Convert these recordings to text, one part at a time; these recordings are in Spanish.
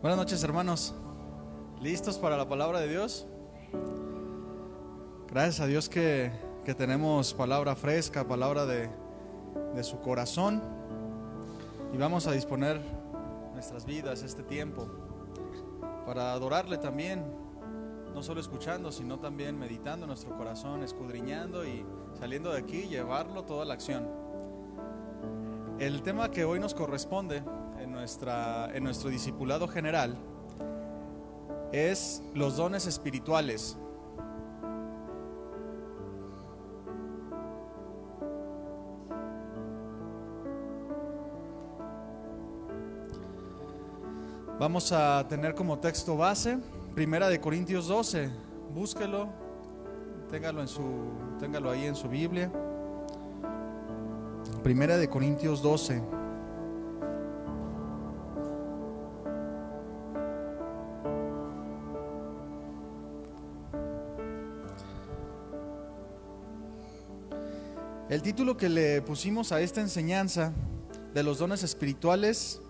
Buenas noches, hermanos. ¿Listos para la palabra de Dios? Gracias a Dios que tenemos palabra fresca, palabra de su corazón. Y vamos a disponer nuestras vidas, este tiempo, para adorarle también. No solo escuchando, sino también meditando en nuestro corazón, escudriñando y saliendo de aquí, llevarlo toda la acción. El tema que hoy nos corresponde en nuestro discipulado general es los dones espirituales. Vamos a tener como texto base Primera de Corintios 12. Búsquelo, téngalo ahí en su Biblia. Primera de Corintios 12. El título que le pusimos a esta enseñanza de los dones espirituales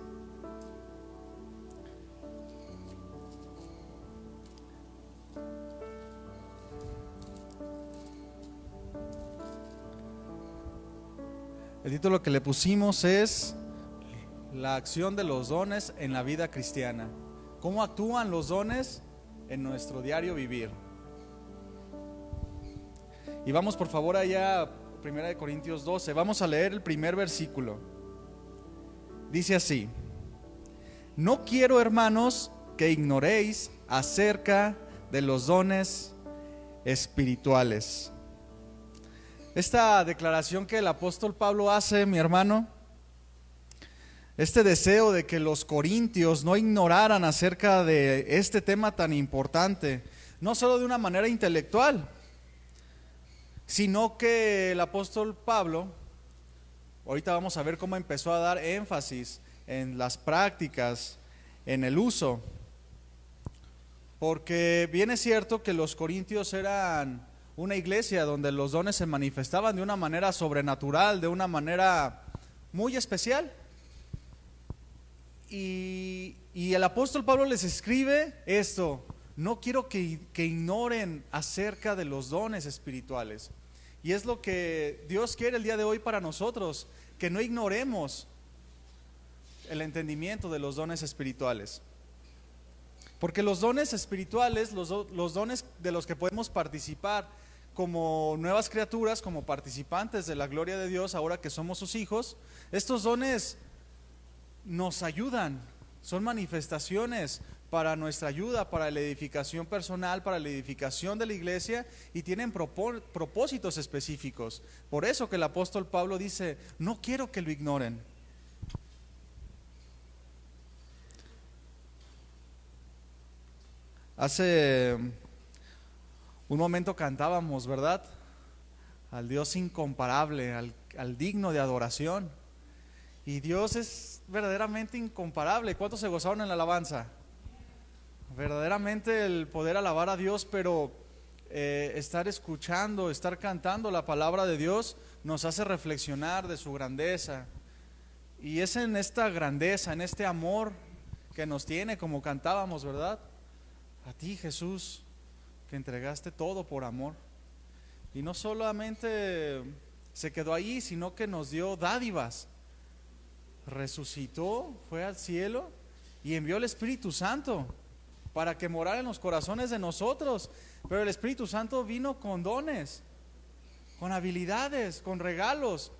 es la acción de los dones en la vida cristiana. ¿Cómo actúan los dones en nuestro diario vivir? Y vamos por favor allá, 1 Corintios 12, vamos a leer el primer versículo. Dice así: no quiero, hermanos, que ignoréis acerca de los dones espirituales. Esta declaración que el apóstol Pablo hace, mi hermano, este deseo de que los corintios no ignoraran acerca de este tema tan importante, no solo de una manera intelectual, sino que el apóstol Pablo, ahorita vamos a ver cómo empezó a dar énfasis en las prácticas, en el uso, porque bien es cierto que los corintios eran una iglesia donde los dones se manifestaban de una manera sobrenatural, de una manera muy especial. Y el apóstol Pablo les escribe esto: no quiero que ignoren acerca de los dones espirituales. Y es lo que Dios quiere el día de hoy para nosotros, que no ignoremos el entendimiento de los dones espirituales. Porque los dones espirituales, los dones de los que podemos participar como nuevas criaturas, como participantes de la gloria de Dios, ahora que somos sus hijos, estos dones nos ayudan, son manifestaciones para nuestra ayuda, para la edificación personal, para la edificación de la iglesia, y tienen propósitos específicos. Por eso que el apóstol Pablo dice: no quiero que lo ignoren. Hace un momento cantábamos, ¿verdad? Al Dios incomparable, al digno de adoración. Y Dios es verdaderamente incomparable. ¿Cuántos se gozaron en la alabanza? Verdaderamente el poder alabar a Dios, pero estar escuchando, estar cantando la palabra de Dios nos hace reflexionar de su grandeza. Y es en esta grandeza, en este amor que nos tiene, como cantábamos, ¿verdad? A ti, Jesús, que entregaste todo por amor. Y no solamente se quedó ahí, sino que nos dio dádivas. Resucitó, fue al cielo y envió el Espíritu Santo para que morara en los corazones de nosotros. Pero el Espíritu Santo vino con dones, con habilidades, con regalos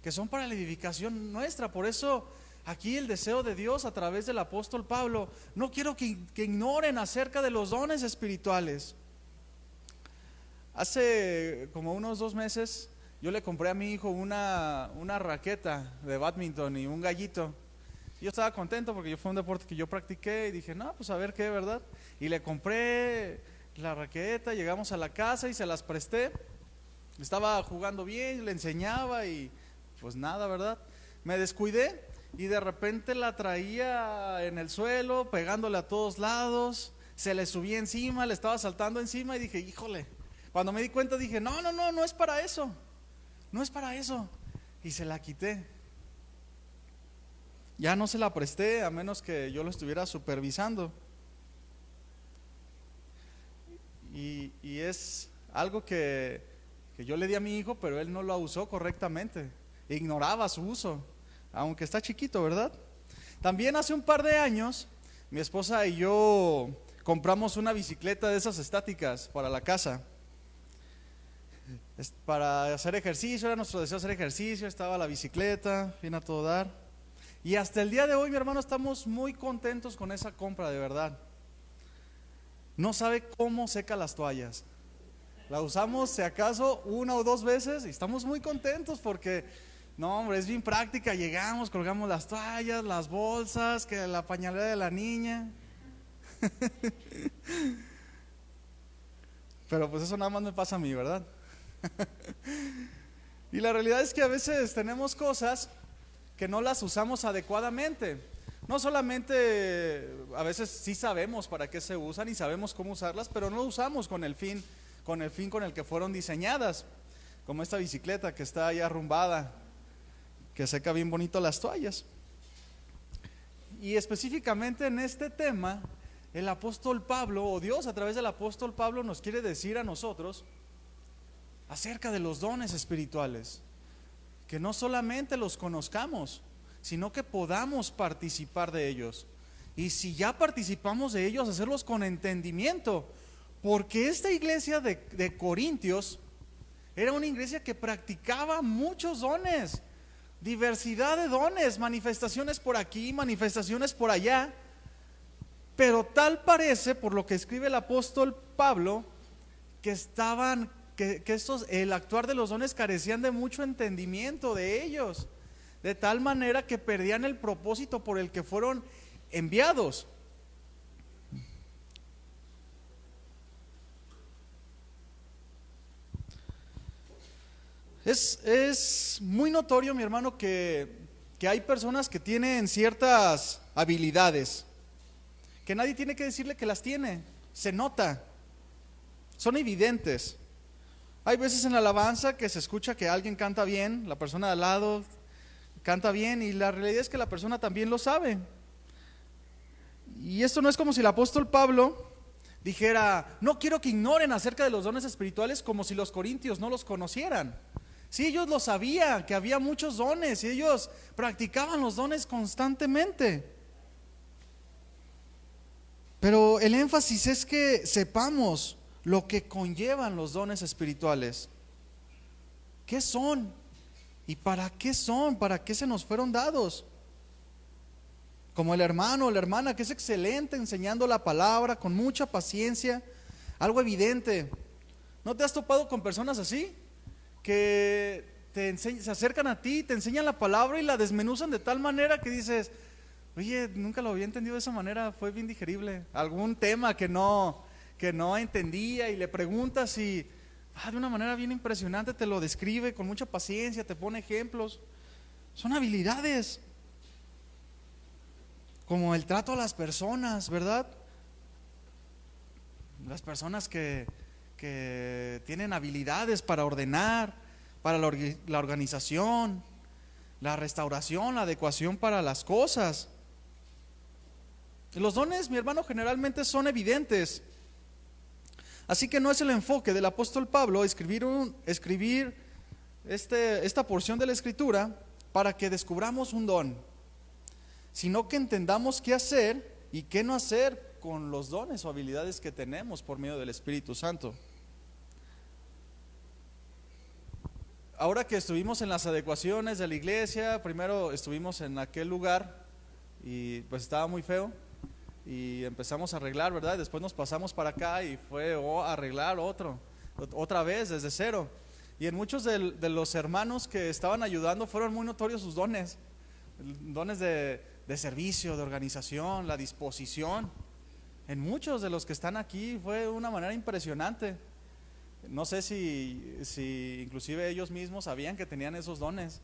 que son para la edificación nuestra. Por eso aquí el deseo de Dios a través del apóstol Pablo: no quiero que ignoren acerca de los dones espirituales. Hace como unos 2 meses yo le compré a mi hijo una raqueta de bádminton y un gallito. Yo estaba contento porque fue un deporte que yo practiqué y dije: no, pues a ver qué, ¿verdad? Y le compré la raqueta, llegamos a la casa y se las presté. Estaba jugando bien, le enseñaba y pues nada, ¿verdad? Me descuidé y de repente la traía en el suelo, pegándole a todos lados. Se le subía encima, le estaba saltando encima y dije: híjole. Cuando me di cuenta dije: no es para eso. No es para eso. Y se la quité. ya no se la presté a menos que yo lo estuviera supervisando. Y es algo que yo le di a mi hijo, pero él no lo usó correctamente, ignoraba su uso, aunque está chiquito, ¿verdad? También hace un par de años, mi esposa y yo compramos una bicicleta de esas estáticas para la casa, para hacer ejercicio. Era nuestro deseo hacer ejercicio, estaba la bicicleta, bien a todo dar. Y hasta el día de hoy, mi hermano, estamos muy contentos con esa compra, de verdad. No sabe cómo seca las toallas. La usamos si acaso 1 o 2 veces y estamos muy contentos porque, no hombre, es bien práctica. Llegamos, colgamos las toallas, las bolsas, que la pañalera de la niña. Pero pues eso nada más me pasa a mí, ¿verdad? Y la realidad es que a veces tenemos cosas que no las usamos adecuadamente. No solamente, a veces sí sabemos para qué se usan y sabemos cómo usarlas, pero no usamos con el fin con el que fueron diseñadas, como esta bicicleta que está ahí arrumbada, que seca bien bonito las toallas. Y específicamente en este tema, el apóstol Pablo, o Dios a través del apóstol Pablo, nos quiere decir a nosotros acerca de los dones espirituales, que no solamente los conozcamos, sino que podamos participar de ellos. Y si ya participamos de ellos, hacerlos con entendimiento, porque esta iglesia de Corintios era una iglesia que practicaba muchos dones, diversidad de dones, manifestaciones por aquí, manifestaciones por allá. Pero tal parece, por lo que escribe el apóstol Pablo, que el actuar de los dones carecían de mucho entendimiento de ellos, de tal manera que perdían el propósito por el que fueron enviados. Es muy notorio, mi hermano, que hay personas que tienen ciertas habilidades, que nadie tiene que decirle que las tiene, se nota, son evidentes. Hay veces en la alabanza que se escucha que alguien canta bien, la persona de al lado canta bien, y la realidad es que la persona también lo sabe. Y esto no es como si el apóstol Pablo dijera: no quiero que ignoren acerca de los dones espirituales, como si los corintios no los conocieran. Sí, ellos lo sabían, que había muchos dones, y ellos practicaban los dones constantemente. Pero el énfasis es que sepamos lo que conllevan los dones espirituales. ¿Qué son? ¿Y para qué son? ¿Para qué se nos fueron dados? Como el hermano o la hermana que es excelente enseñando la palabra con mucha paciencia, algo evidente. ¿No te has topado con personas así? Que se acercan a ti, te enseñan la palabra y la desmenuzan de tal manera que dices: oye, nunca lo había entendido de esa manera, fue bien digerible. Algún tema que no entendía, y le preguntas y de una manera bien impresionante te lo describe con mucha paciencia, te pone ejemplos. Son habilidades, como el trato a las personas, ¿verdad? Las personas que tienen habilidades para ordenar, para la organización, la restauración, la adecuación para las cosas. Los dones, mi hermano, generalmente son evidentes. Así que no es el enfoque del apóstol Pablo escribir esta porción de la escritura para que descubramos un don, sino que entendamos qué hacer y qué no hacer con los dones o habilidades que tenemos por medio del Espíritu Santo. Ahora que estuvimos en las adecuaciones de la iglesia, primero estuvimos en aquel lugar y pues estaba muy feo, y empezamos a arreglar, ¿verdad? Después nos pasamos para acá y fue arreglar otra vez desde cero. Y en muchos de los hermanos que estaban ayudando fueron muy notorios sus dones de servicio, de organización, la disposición. En muchos de los que están aquí fue de una manera impresionante. No sé si inclusive ellos mismos sabían que tenían esos dones,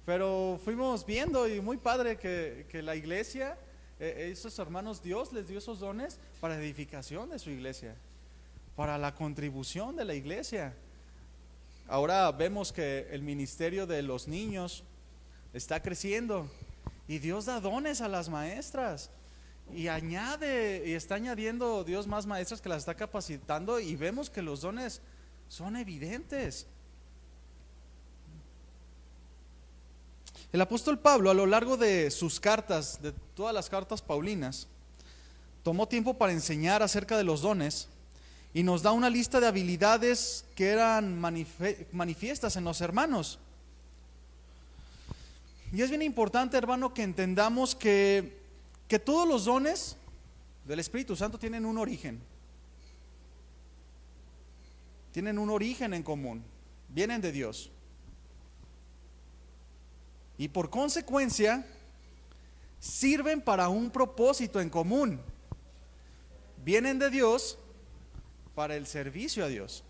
pero fuimos viendo, y muy padre que la iglesia, esos hermanos, Dios les dio esos dones para edificación de su iglesia, para la contribución de la iglesia. Ahora vemos que el ministerio de los niños está creciendo, Y Dios da dones a las maestras. Y está añadiendo Dios más maestras que las está capacitando, y vemos que los dones son evidentes. El apóstol Pablo, a lo largo de sus cartas, de todas las cartas paulinas, tomó tiempo para enseñar acerca de los dones y nos da una lista de habilidades que eran manifiestas en los hermanos. Y es bien importante, hermano, que entendamos que todos los dones del Espíritu Santo tienen un origen. Tienen un origen en común. Vienen de Dios. Y por consecuencia, sirven para un propósito en común. Vienen de Dios para el servicio a Dios.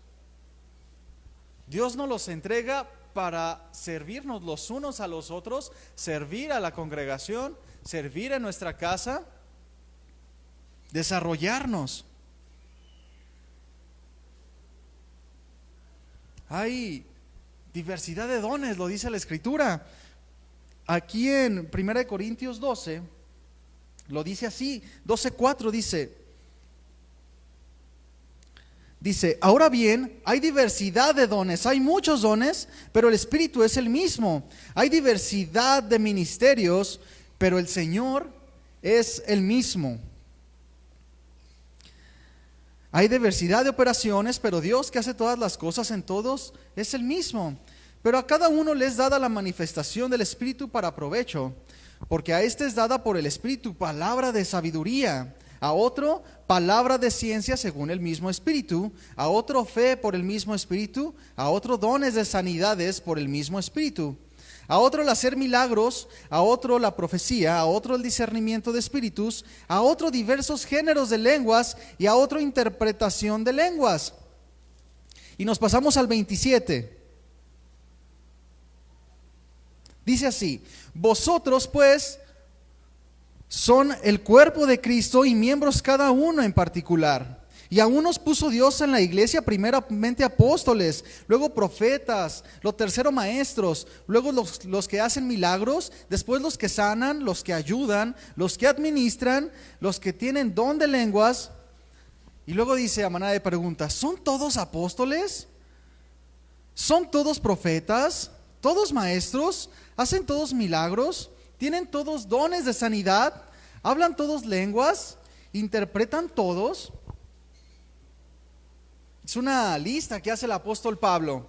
Dios nos los entrega para servirnos los unos a los otros, servir a la congregación, servir en nuestra casa, desarrollarnos. Hay diversidad de dones, lo dice la Escritura. Aquí en 1 Corintios 12, lo dice así, 12:4 dice, ahora bien, hay diversidad de dones, hay muchos dones, pero el Espíritu es el mismo. Hay diversidad de ministerios, pero el Señor es el mismo. Hay diversidad de operaciones, pero Dios, que hace todas las cosas en todos, es el mismo. Pero a cada uno le es dada la manifestación del Espíritu para provecho, porque a este es dada por el Espíritu palabra de sabiduría, a otro palabra de ciencia según el mismo Espíritu, a otro fe por el mismo Espíritu, a otro dones de sanidades por el mismo Espíritu, a otro el hacer milagros, a otro la profecía, a otro el discernimiento de espíritus, a otro diversos géneros de lenguas y a otro interpretación de lenguas. Y nos pasamos al 27. Dice así, vosotros pues son el cuerpo de Cristo y miembros cada uno en particular. Y a unos puso Dios en la iglesia primeramente apóstoles, luego profetas, lo tercero maestros, luego los que hacen milagros, después los que sanan, los que ayudan, los que administran, los que tienen don de lenguas. Y luego dice a manera de pregunta, ¿son todos apóstoles? ¿Son todos profetas? ¿Todos maestros? ¿Hacen todos milagros? ¿Tienen todos dones de sanidad? ¿Hablan todos lenguas? ¿Interpretan todos? Es una lista que hace el apóstol Pablo.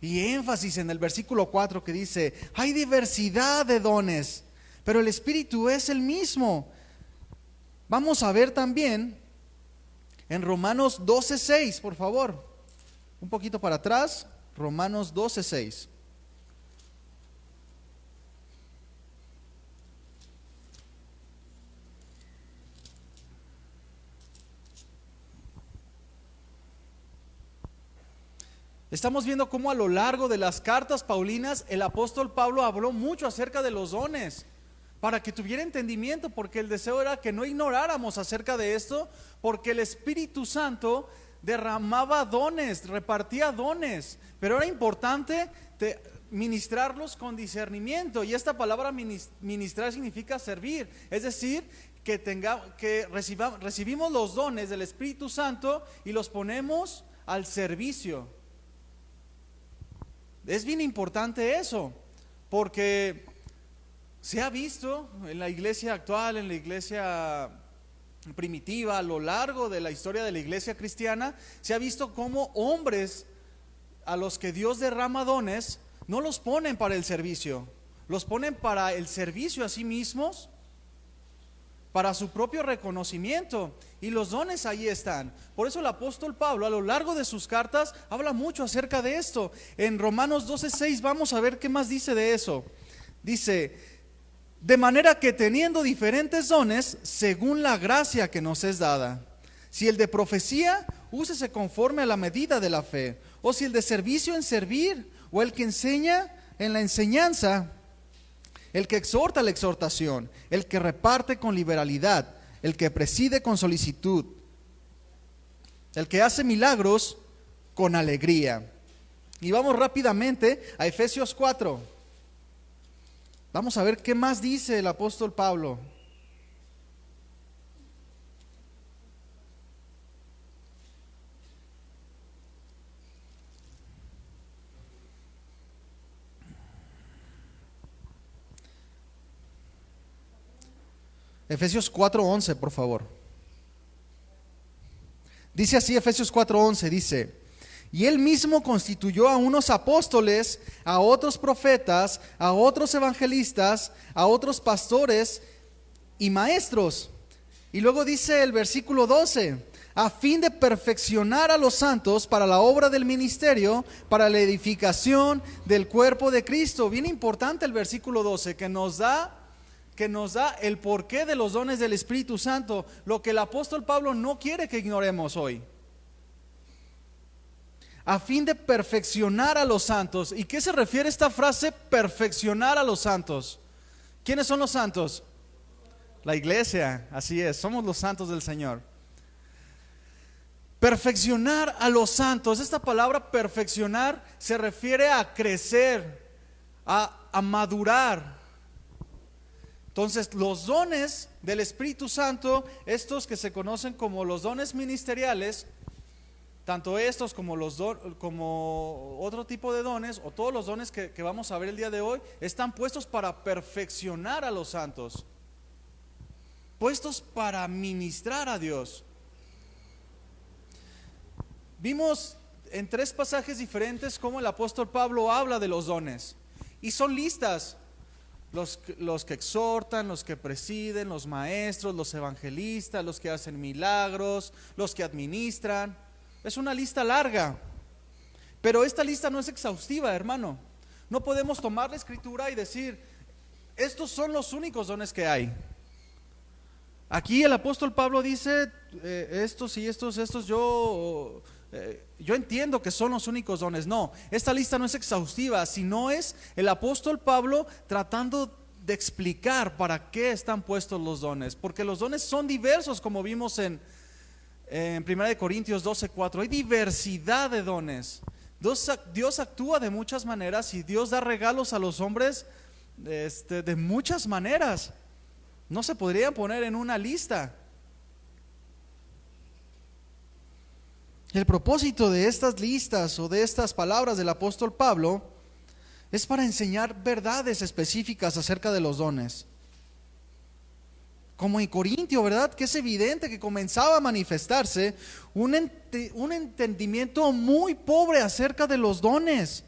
Y énfasis en el versículo 4 que dice, hay diversidad de dones, pero el Espíritu es el mismo. Vamos a ver también en Romanos 12:6, por favor. Un poquito para atrás, Romanos 12:6. Estamos viendo cómo a lo largo de las cartas paulinas el apóstol Pablo habló mucho acerca de los dones, para que tuviera entendimiento, porque el deseo era que no ignoráramos acerca de esto, porque el Espíritu Santo derramaba dones, repartía dones, pero era importante ministrarlos con discernimiento. Y esta palabra ministrar significa servir, es decir, que recibimos los dones del Espíritu Santo y los ponemos al servicio. Es bien importante eso, porque se ha visto en la iglesia actual, en la iglesia primitiva, a lo largo de la historia de la iglesia cristiana, se ha visto cómo hombres a los que Dios derrama dones, no los ponen para el servicio, los ponen para el servicio a sí mismos, para su propio reconocimiento, y los dones ahí están. Por eso el apóstol Pablo a lo largo de sus cartas habla mucho acerca de esto. En Romanos 12:6 vamos a ver qué más dice de eso. Dice, de manera que teniendo diferentes dones según la gracia que nos es dada, si el de profecía, úsese conforme a la medida de la fe, o si el de servicio en servir, o el que enseña en la enseñanza, el que exhorta la exhortación, el que reparte con liberalidad, el que preside con solicitud, el que hace milagros con alegría. Y vamos rápidamente a Efesios 4. Vamos a ver qué más dice el apóstol Pablo. Efesios 4:11, por favor. Dice así Efesios 4:11, dice: y él mismo constituyó a unos apóstoles, a otros profetas, a otros evangelistas, a otros pastores y maestros. Y luego dice el versículo 12: a fin de perfeccionar a los santos para la obra del ministerio, para la edificación del cuerpo de Cristo. Bien importante el versículo 12, que nos da el porqué de los dones del Espíritu Santo, lo que el apóstol Pablo no quiere que ignoremos hoy. A fin de perfeccionar a los santos. ¿Y qué se refiere esta frase, perfeccionar a los santos? ¿Quiénes son los santos? La iglesia, así es, somos los santos del Señor. Perfeccionar a los santos. Esta palabra perfeccionar se refiere a crecer, a madurar. Entonces, los dones del Espíritu Santo, estos que se conocen como los dones ministeriales, tanto estos como como otro tipo de dones, o todos los dones que vamos a ver el día de hoy, están puestos para perfeccionar a los santos, puestos para ministrar a Dios. Vimos en 3 pasajes diferentes cómo el apóstol Pablo habla de los dones, y son listas. Los que exhortan, los que presiden, los maestros, los evangelistas, los que hacen milagros, los que administran. Es una lista larga, pero esta lista no es exhaustiva, hermano. No podemos tomar la escritura y decir, estos son los únicos dones que hay. Aquí el apóstol Pablo dice, estos y estos, yo entiendo que son los únicos dones. No, esta lista no es exhaustiva, sino es el apóstol Pablo tratando de explicar para qué están puestos los dones, porque los dones son diversos, como vimos en 1 Corintios 12:4. Hay diversidad de dones. Dios actúa de muchas maneras, y Dios da regalos a los hombres de muchas maneras. No se podrían poner en una lista. El propósito de estas listas o de estas palabras del apóstol Pablo es para enseñar verdades específicas acerca de los dones. Como en Corintio, ¿verdad? Que es evidente que comenzaba a manifestarse un entendimiento muy pobre acerca de los dones,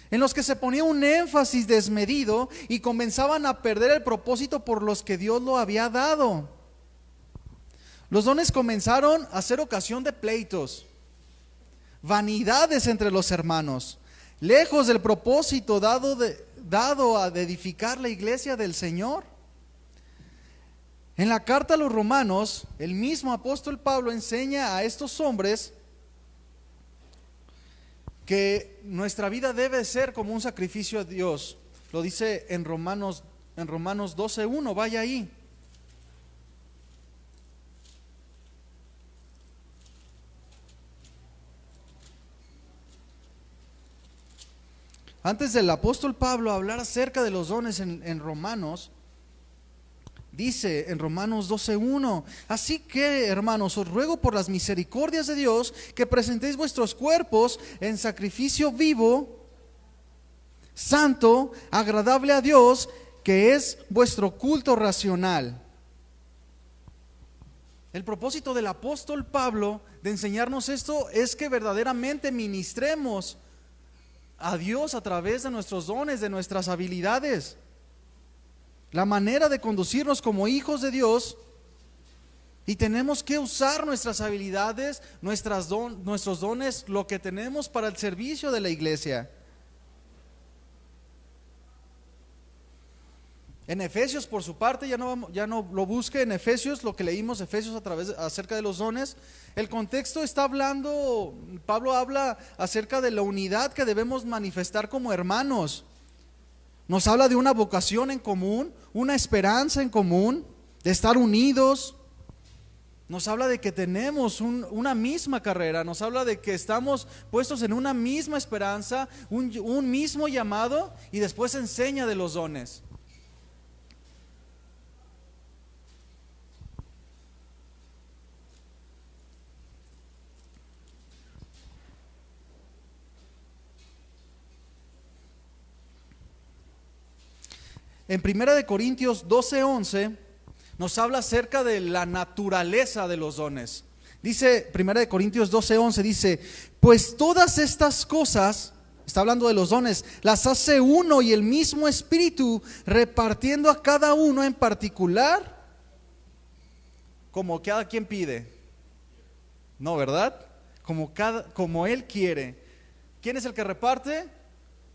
en los que se ponía un énfasis desmedido y comenzaban a perder el propósito por los que Dios lo había dado. Los dones comenzaron a ser ocasión de pleitos, vanidades entre los hermanos, lejos del propósito dado a edificar la iglesia del Señor. En la carta a los Romanos, el mismo apóstol Pablo enseña a estos hombres que nuestra vida debe ser como un sacrificio a Dios. Lo dice en Romanos 12:1, vaya ahí. Antes del apóstol Pablo hablar acerca de los dones en Romanos, dice en Romanos 12:1: así que, hermanos, os ruego por las misericordias de Dios que presentéis vuestros cuerpos en sacrificio vivo, santo, agradable a Dios, que es vuestro culto racional. El propósito del apóstol Pablo de enseñarnos esto es que verdaderamente ministremos a Dios a través de nuestros dones, de nuestras habilidades. La manera de conducirnos como hijos de Dios, y tenemos que usar nuestras habilidades, nuestros dones, lo que tenemos para el servicio de la iglesia. En Efesios, por su parte, ya no lo busque. En Efesios, lo que leímos, Efesios acerca de los dones, el contexto está hablando, Pablo habla acerca de la unidad que debemos manifestar como hermanos. Nos habla de una vocación en común, una esperanza en común, de estar unidos. Nos habla de que tenemos una misma carrera, nos habla de que estamos puestos en una misma esperanza, un mismo llamado, y después enseña de los dones. En 1 Corintios 12:11 nos habla acerca de la naturaleza de los dones. Dice 1 Corintios 12:11, dice, pues todas estas cosas, está hablando de los dones, las hace uno y el mismo Espíritu, repartiendo a cada uno en particular, como cada quien pide. No, ¿verdad? Como Él quiere. ¿Quién es el que reparte?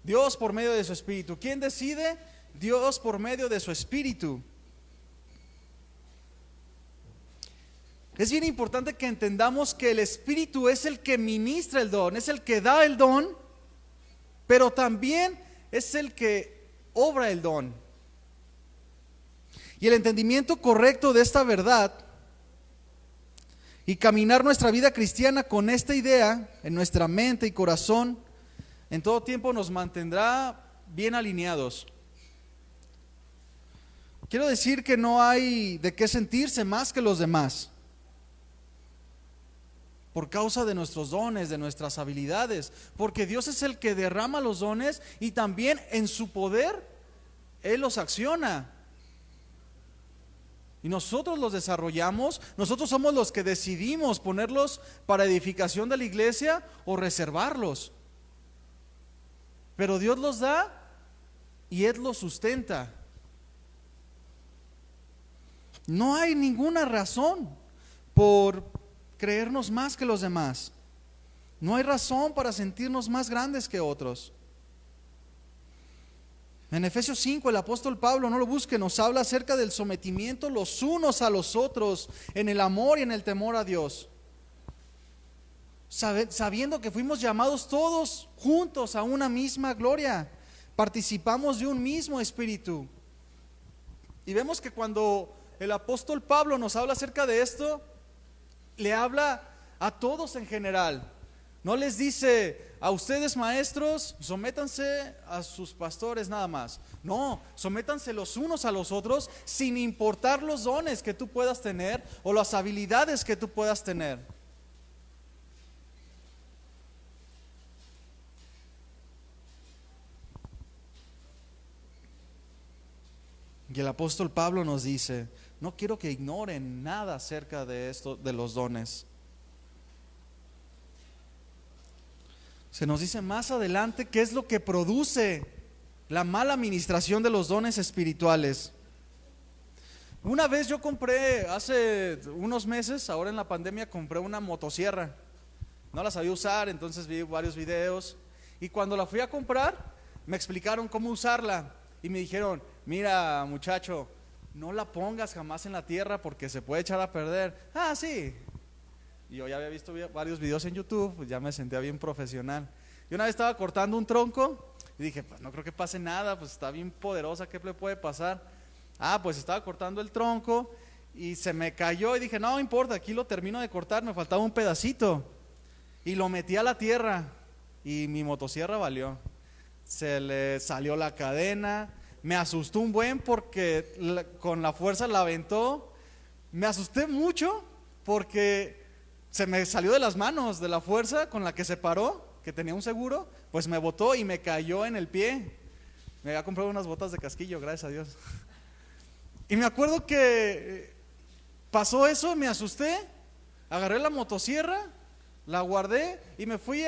Dios por medio de su Espíritu. ¿Quién decide? Dios por medio de su Espíritu. Es bien importante que entendamos que el Espíritu es el que ministra el don, es el que da el don, pero también es el que obra el don. Y el entendimiento correcto de esta verdad y caminar nuestra vida cristiana con esta idea en nuestra mente y corazón, en todo tiempo nos mantendrá bien alineados. Quiero decir que no hay de qué sentirse más que los demás, por causa de nuestros dones, de nuestras habilidades, porque Dios es el que derrama los dones y también en su poder Él los acciona. Y nosotros los desarrollamos, nosotros somos los que decidimos ponerlos para edificación de la iglesia o reservarlos. Pero Dios los da y Él los sustenta. No hay ninguna razón por creernos más que los demás. No hay razón para sentirnos más grandes que otros. En Efesios 5 el apóstol Pablo, no lo busque, nos habla acerca del sometimiento los unos a los otros en el amor y en el temor a Dios, sabiendo que fuimos llamados todos juntos a una misma gloria, participamos de un mismo espíritu. Y vemos que cuando el apóstol Pablo nos habla acerca de esto, le habla a todos en general. No les dice a ustedes maestros, sométanse a sus pastores nada más. No, sométanse los unos a los otros sin importar los dones que tú puedas tener o las habilidades que tú puedas tener. Y el apóstol Pablo nos dice, no quiero que ignoren nada acerca de esto, de los dones. Se nos dice más adelante qué es lo que produce la mala administración de los dones espirituales. Una vez yo compré, hace unos meses, ahora en la pandemia, compré una motosierra. No la sabía usar, entonces vi varios videos. Y cuando la fui a comprar, me explicaron cómo usarla. Y me dijeron, mira muchacho, no la pongas jamás en la tierra porque se puede echar a perder. Ah, sí. Y yo ya había visto varios videos en YouTube, pues ya me sentía bien profesional. Y una vez estaba cortando un tronco y dije, pues no creo que pase nada, pues está bien poderosa, ¿qué le puede pasar? Ah, pues estaba cortando el tronco y se me cayó y dije, no importa, aquí lo termino de cortar, me faltaba un pedacito. Y lo metí a la tierra y mi motosierra valió. Se le salió la cadena, me asustó un buen porque con la fuerza la aventó. Me asusté mucho porque se me salió de las manos de la fuerza con la que se paró, que tenía un seguro, pues me botó y me cayó en el pie. Me había comprado unas botas de casquillo, gracias a Dios. Y me acuerdo que pasó eso, me asusté, agarré la motosierra, la guardé y me fui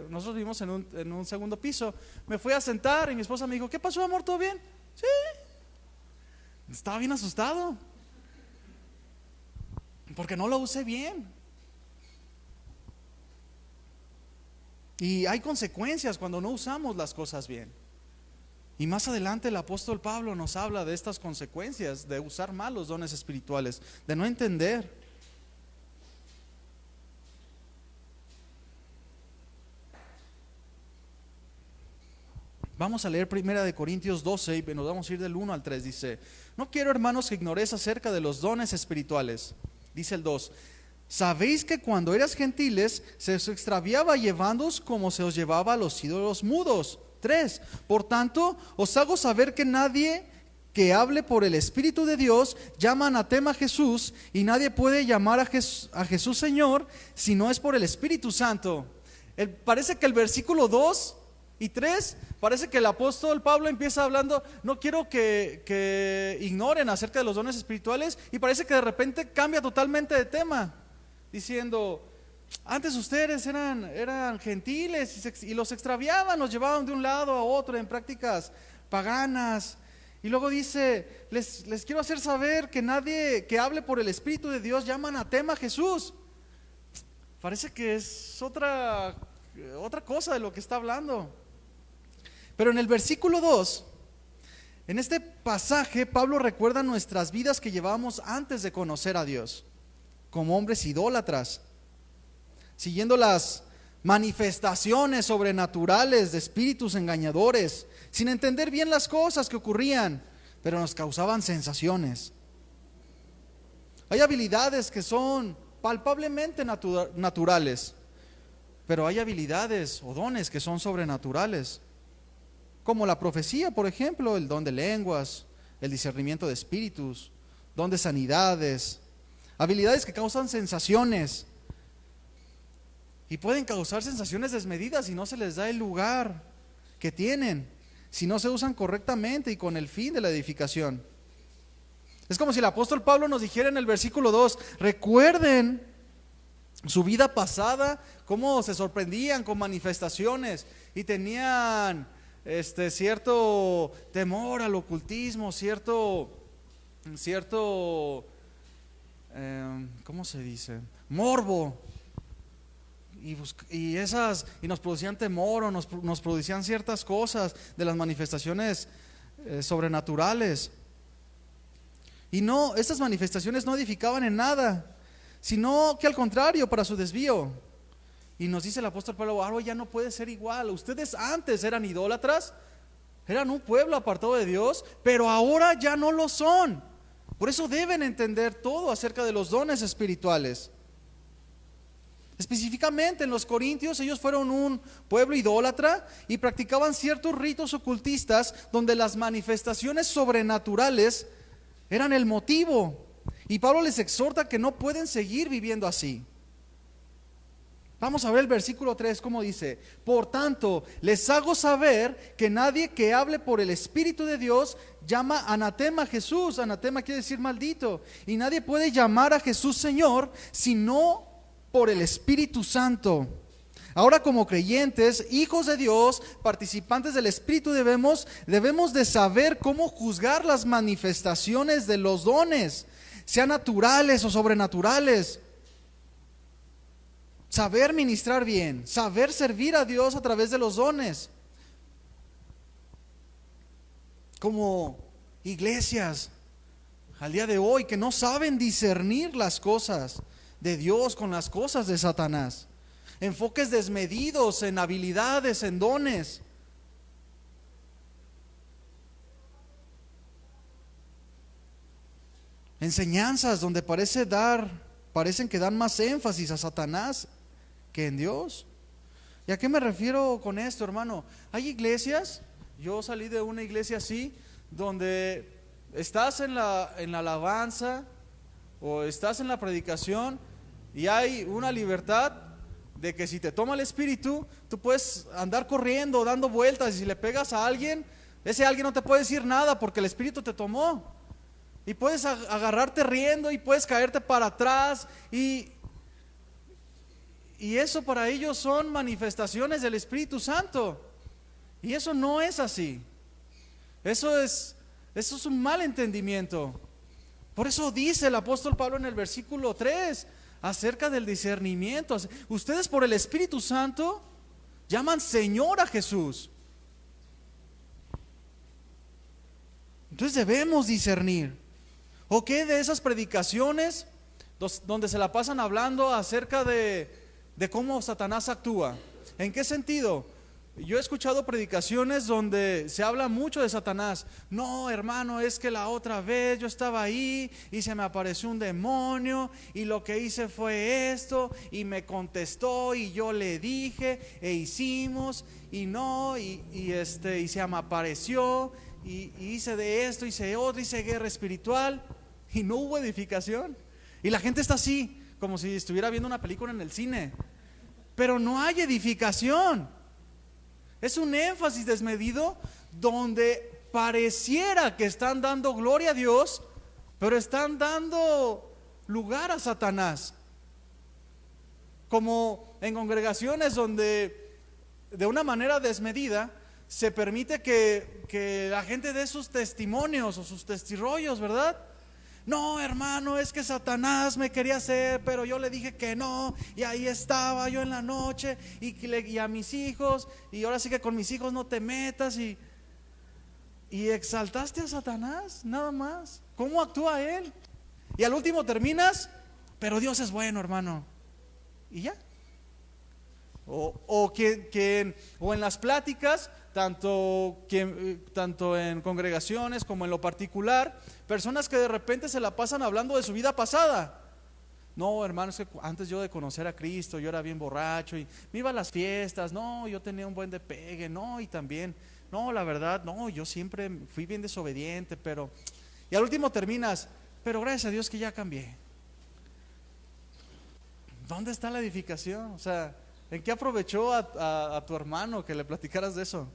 nosotros vivimos en un segundo piso, me fui a sentar y mi esposa me dijo, ¿qué pasó, amor? ¿Todo bien? Sí. Estaba bien asustado porque no lo usé bien. Y hay consecuencias cuando no usamos las cosas bien. Y más adelante el apóstol Pablo nos habla de estas consecuencias de usar mal los dones espirituales, de no entender. Vamos a leer 1 Corintios 12 y nos vamos a ir del 1 al 3. Dice: no quiero, hermanos, que ignoréis acerca de los dones espirituales. Dice el 2: sabéis que cuando eras gentiles se os extraviaba llevándoos como se os llevaba a los ídolos mudos. 3: por tanto os hago saber que nadie que hable por el Espíritu de Dios llama anatema a Jesús, y nadie puede llamar a Jesús Señor si no es por el Espíritu Santo. Parece que el versículo 2 y 3, parece que el apóstol Pablo empieza hablando: no quiero que ignoren acerca de los dones espirituales, y parece que de repente cambia totalmente de tema, diciendo: antes ustedes eran gentiles y los extraviaban, los llevaban de un lado a otro en prácticas paganas. Y luego dice: les quiero hacer saber que nadie que hable por el Espíritu de Dios llama anatema a Jesús. Parece que es otra cosa de lo que está hablando. Pero en el versículo 2, en este pasaje, Pablo recuerda nuestras vidas que llevábamos antes de conocer a Dios, como hombres idólatras, siguiendo las manifestaciones sobrenaturales de espíritus engañadores, sin entender bien las cosas que ocurrían, pero nos causaban sensaciones. Hay habilidades que son palpablemente naturales, pero hay habilidades o dones que son sobrenaturales, como la profecía, por ejemplo, el don de lenguas, el discernimiento de espíritus, don de sanidades, habilidades que causan sensaciones, y pueden causar sensaciones desmedidas si no se les da el lugar que tienen, si no se usan correctamente y con el fin de la edificación. Es como si el apóstol Pablo nos dijera en el versículo 2: recuerden su vida pasada, cómo se sorprendían con manifestaciones y tenían cierto temor al ocultismo, cierto ¿cómo se dice? Morbo. Y nos producían temor, o nos producían ciertas cosas de las manifestaciones sobrenaturales. Y no, estas manifestaciones no edificaban en nada, sino que al contrario, para su desvío. Y nos dice el apóstol Pablo: ahora ya no puede ser igual. Ustedes antes eran idólatras, eran un pueblo apartado de Dios, pero ahora ya no lo son. Por eso deben entender todo acerca de los dones espirituales. Específicamente en los Corintios, ellos fueron un pueblo idólatra y practicaban ciertos ritos ocultistas donde las manifestaciones sobrenaturales eran el motivo. Y Pablo les exhorta que no pueden seguir viviendo así. Vamos a ver el versículo 3, cómo dice: por tanto, les hago saber que nadie que hable por el Espíritu de Dios llama anatema a Jesús. Anatema quiere decir maldito. Y nadie puede llamar a Jesús Señor sino por el Espíritu Santo. Ahora, como creyentes, hijos de Dios, participantes del Espíritu, debemos de saber cómo juzgar las manifestaciones de los dones, sean naturales o sobrenaturales. Saber ministrar bien, saber servir a Dios a través de los dones. Como iglesias al día de hoy que no saben discernir las cosas de Dios con las cosas de Satanás. Enfoques desmedidos en habilidades, en dones. Enseñanzas donde parecen que dan más énfasis a Satanás que en Dios. ¿Y a qué me refiero con esto, hermano? Hay iglesias, yo salí de una iglesia así, donde estás en la alabanza o estás en la predicación y hay una libertad de que si te toma el espíritu, tú puedes andar corriendo, dando vueltas, y si le pegas a alguien, ese alguien no te puede decir nada porque el espíritu te tomó. Y puedes agarrarte riendo y puedes caerte para atrás, y eso para ellos son manifestaciones del Espíritu Santo. Y eso no es así. Eso es un mal entendimiento. Por eso dice el apóstol Pablo en el versículo 3 acerca del discernimiento: ustedes por el Espíritu Santo llaman Señor a Jesús. Entonces debemos discernir. ¿O qué de esas predicaciones donde se la pasan hablando acerca de cómo Satanás actúa? ¿En qué sentido? Yo he escuchado predicaciones donde se habla mucho de Satanás. No, hermano, es que la otra vez yo estaba ahí y se me apareció un demonio y lo que hice fue esto y me contestó y yo le dije e hicimos y no y se me apareció y hice de esto, hice de otro, hice guerra espiritual y no hubo edificación. Y la gente está así, como si estuviera viendo una película en el cine, pero no hay edificación. Es un énfasis desmedido donde pareciera que están dando gloria a Dios, pero están dando lugar a Satanás. Como en congregaciones donde de una manera desmedida se permite que la gente dé sus testimonios o sus testirollos, ¿verdad? No, hermano, es que Satanás me quería hacer, pero yo le dije que no, y ahí estaba yo en la noche, y a mis hijos, y ahora sí que con mis hijos no te metas, y exaltaste a Satanás, nada más. ¿Cómo actúa él? Y al último terminas, pero Dios es bueno, hermano, y ya. O en las pláticas, tanto en congregaciones como en lo particular, personas que de repente se la pasan hablando de su vida pasada. No, hermano, es que antes yo de conocer a Cristo, yo era bien borracho y me iba a las fiestas, no, yo tenía un buen de pegue, no, y también, no, la verdad, no, yo siempre fui bien desobediente, pero, y al último terminas, pero gracias a Dios que ya cambié. ¿Dónde está la edificación? O sea, ¿en qué aprovechó a tu hermano que le platicaras de eso?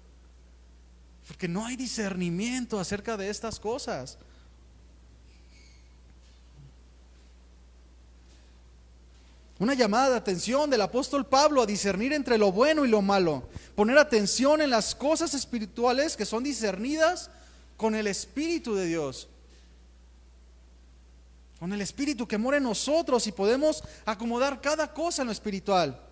Porque no hay discernimiento acerca de estas cosas. Una llamada de atención del apóstol Pablo a discernir entre lo bueno y lo malo. Poner atención en las cosas espirituales que son discernidas con el Espíritu de Dios. Con el Espíritu que mora en nosotros y podemos acomodar cada cosa en lo espiritual.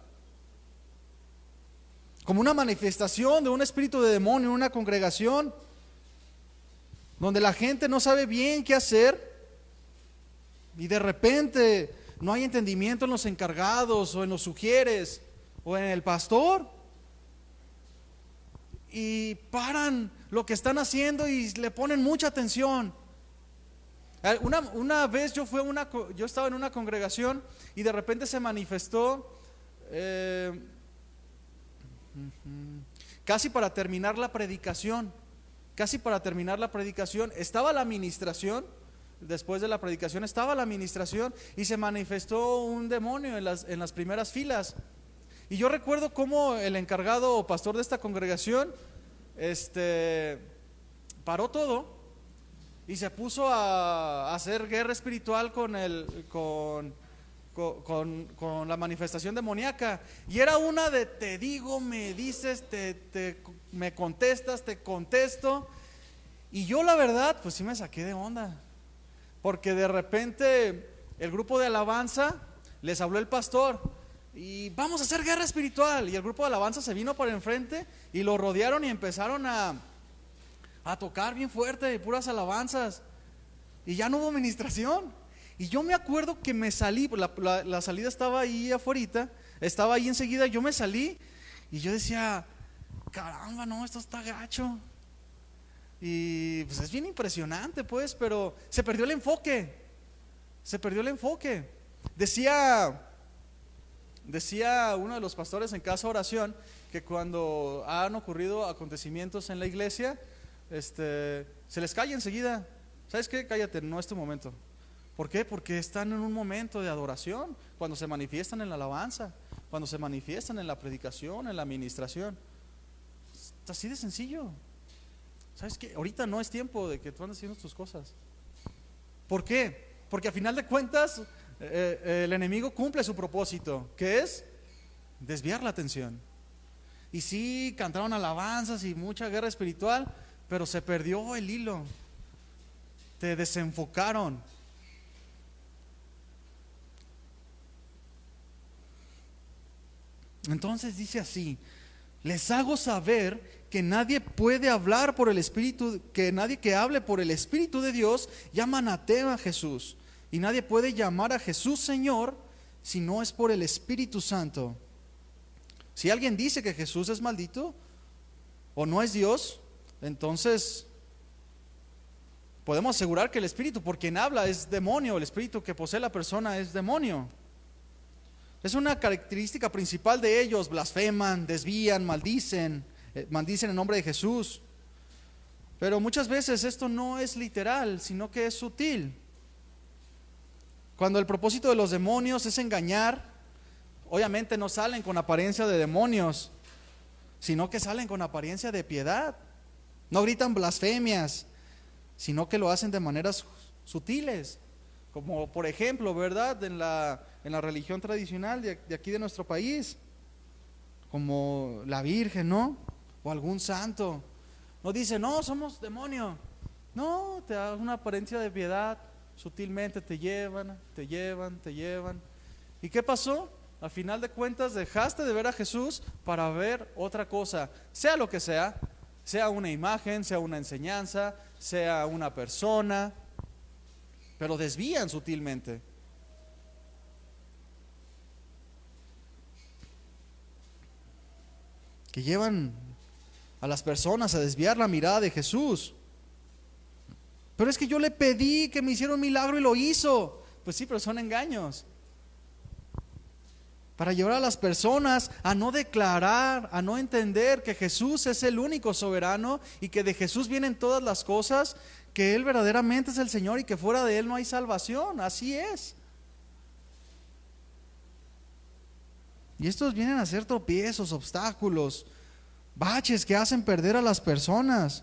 Como una manifestación de un espíritu de demonio en una congregación donde la gente no sabe bien qué hacer y de repente no hay entendimiento en los encargados o en los sugieres o en el pastor y paran lo que están haciendo y le ponen mucha atención. Una vez yo estaba en una congregación y de repente se manifestó casi para terminar la predicación, estaba la administración, después de la predicación estaba la administración y se manifestó un demonio en las primeras filas. Y yo recuerdo cómo el encargado o pastor de esta congregación paró todo y se puso a hacer guerra espiritual con la manifestación demoníaca. Y era una de te digo, me dices, me contestas, te contesto. Y yo la verdad, pues sí me saqué de onda. Porque de repente el grupo de alabanza les habló el pastor y vamos a hacer guerra espiritual. Y el grupo de alabanza se vino por enfrente y lo rodearon y empezaron a tocar bien fuerte, puras alabanzas. Y ya no hubo ministración. Y yo me acuerdo que me salí, la salida estaba ahí afuera, estaba ahí enseguida, yo me salí y yo decía, caramba, no, esto está gacho. Y pues es bien impresionante pues, pero se perdió el enfoque. Decía uno de los pastores en Casa Oración que cuando han ocurrido acontecimientos en la iglesia, se les calla enseguida. ¿Sabes qué? Cállate, no es tu momento. ¿Por qué? Porque están en un momento de adoración, cuando se manifiestan en la alabanza, cuando se manifiestan en la predicación, en la administración. Es así de sencillo. ¿Sabes qué? Ahorita no es tiempo de que tú andes haciendo tus cosas. ¿Por qué? Porque a final de cuentas el enemigo cumple su propósito, que es desviar la atención. Y sí, cantaron alabanzas y mucha guerra espiritual, pero se perdió el hilo. Te desenfocaron. Entonces dice así: les hago saber que nadie puede hablar por el Espíritu, que nadie que hable por el Espíritu de Dios llama anatema a Jesús, y nadie puede llamar a Jesús Señor si no es por el Espíritu Santo. Si alguien dice que Jesús es maldito, o no es Dios, entonces podemos asegurar que el espíritu por quien habla es demonio, el espíritu que posee la persona es demonio. Es una característica principal de ellos: blasfeman, desvían, maldicen en nombre de Jesús. Pero muchas veces esto no es literal, sino que es sutil. Cuando el propósito de los demonios es engañar, obviamente no salen con apariencia de demonios, sino que salen con apariencia de piedad. No gritan blasfemias, sino que lo hacen de maneras sutiles, como por ejemplo, ¿verdad?, en la religión tradicional de aquí de nuestro país, como la Virgen, ¿no?, o algún santo. No dice, no, somos demonio. No, te da una apariencia de piedad, sutilmente te llevan. ¿Y qué pasó? Al final de cuentas dejaste de ver a Jesús para ver otra cosa, sea lo que sea una imagen, sea una enseñanza, sea una persona, pero desvían sutilmente. Que llevan a las personas a desviar la mirada de Jesús. Pero es que yo le pedí que me hiciera un milagro y lo hizo. Pues sí, pero son engaños. Para llevar a las personas a no declarar, a no entender que Jesús es el único soberano y que de Jesús vienen todas las cosas, que Él verdaderamente es el Señor y que fuera de Él no hay salvación. Así es. Y estos vienen a ser tropiezos, obstáculos, baches que hacen perder a las personas.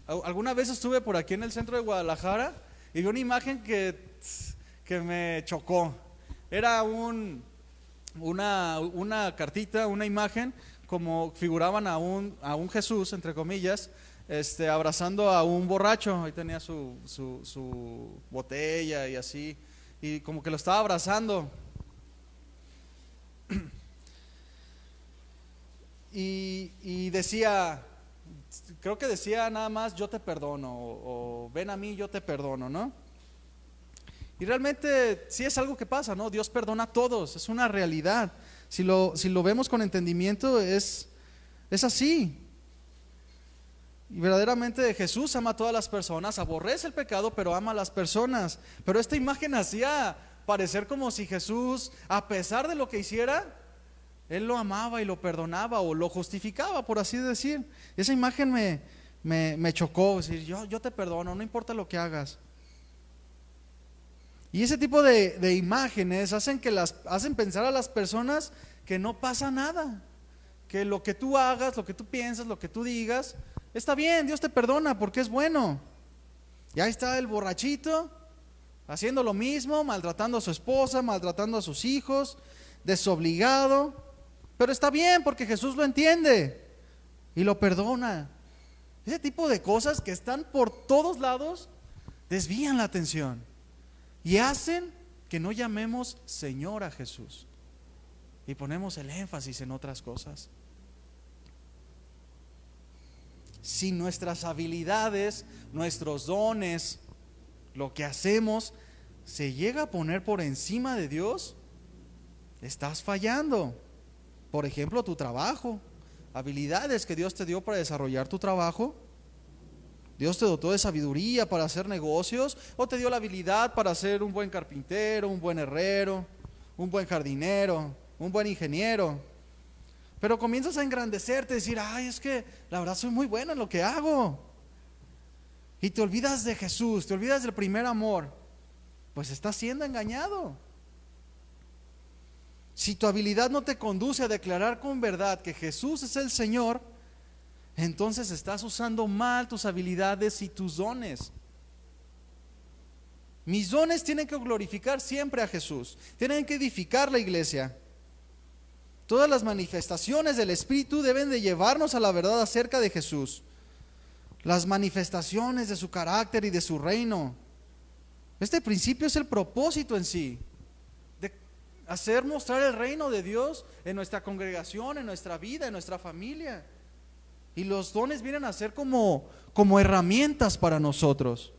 Alguna vez estuve por aquí en el centro de Guadalajara y vi una imagen que me chocó. Era una cartita, una imagen, como figuraban a un Jesús, entre comillas, abrazando a un borracho. Ahí tenía su botella y así, y como que lo estaba abrazando. Y decía, creo que decía nada más, yo te perdono, o ven a mí, yo te perdono, ¿no? Y realmente sí es algo que pasa, ¿no? Dios perdona a todos, es una realidad. Si lo vemos con entendimiento, es así. Y verdaderamente Jesús ama a todas las personas, aborrece el pecado, pero ama a las personas. Pero esta imagen hacía parecer como si Jesús, a pesar de lo que hiciera, Él lo amaba y lo perdonaba o lo justificaba, por así decir. Esa imagen me chocó, decir, yo te perdono, no importa lo que hagas. Y ese tipo de imágenes hacen pensar a las personas que no pasa nada, que lo que tú hagas, lo que tú piensas, lo que tú digas, está bien, Dios te perdona porque es bueno. Y ahí está el borrachito haciendo lo mismo, maltratando a su esposa, maltratando a sus hijos, desobligado, pero está bien porque Jesús lo entiende y lo perdona. Ese tipo de cosas que están por todos lados desvían la atención y hacen que no llamemos Señor a Jesús y ponemos el énfasis en otras cosas. Si nuestras habilidades, nuestros dones, lo que hacemos se llega a poner por encima de Dios, estás fallando. Por ejemplo, tu trabajo, habilidades que Dios te dio para desarrollar tu trabajo. Dios te dotó de sabiduría para hacer negocios, o te dio la habilidad para ser un buen carpintero, un buen herrero, un buen jardinero, un buen ingeniero. Pero comienzas a engrandecerte, decir, ay, es que la verdad soy muy bueno en lo que hago. Y te olvidas de Jesús, te olvidas del primer amor. Pues estás siendo engañado. Si tu habilidad no te conduce a declarar con verdad que Jesús es el Señor, entonces estás usando mal tus habilidades y tus dones. Mis dones tienen que glorificar siempre a Jesús, tienen que edificar la iglesia. Todas las manifestaciones del Espíritu deben de llevarnos a la verdad acerca de Jesús. Las manifestaciones de su carácter y de su reino. Este principio es el propósito en sí, de hacer mostrar el reino de Dios en nuestra congregación, en nuestra vida, en nuestra familia. Y los dones vienen a ser como herramientas para nosotros.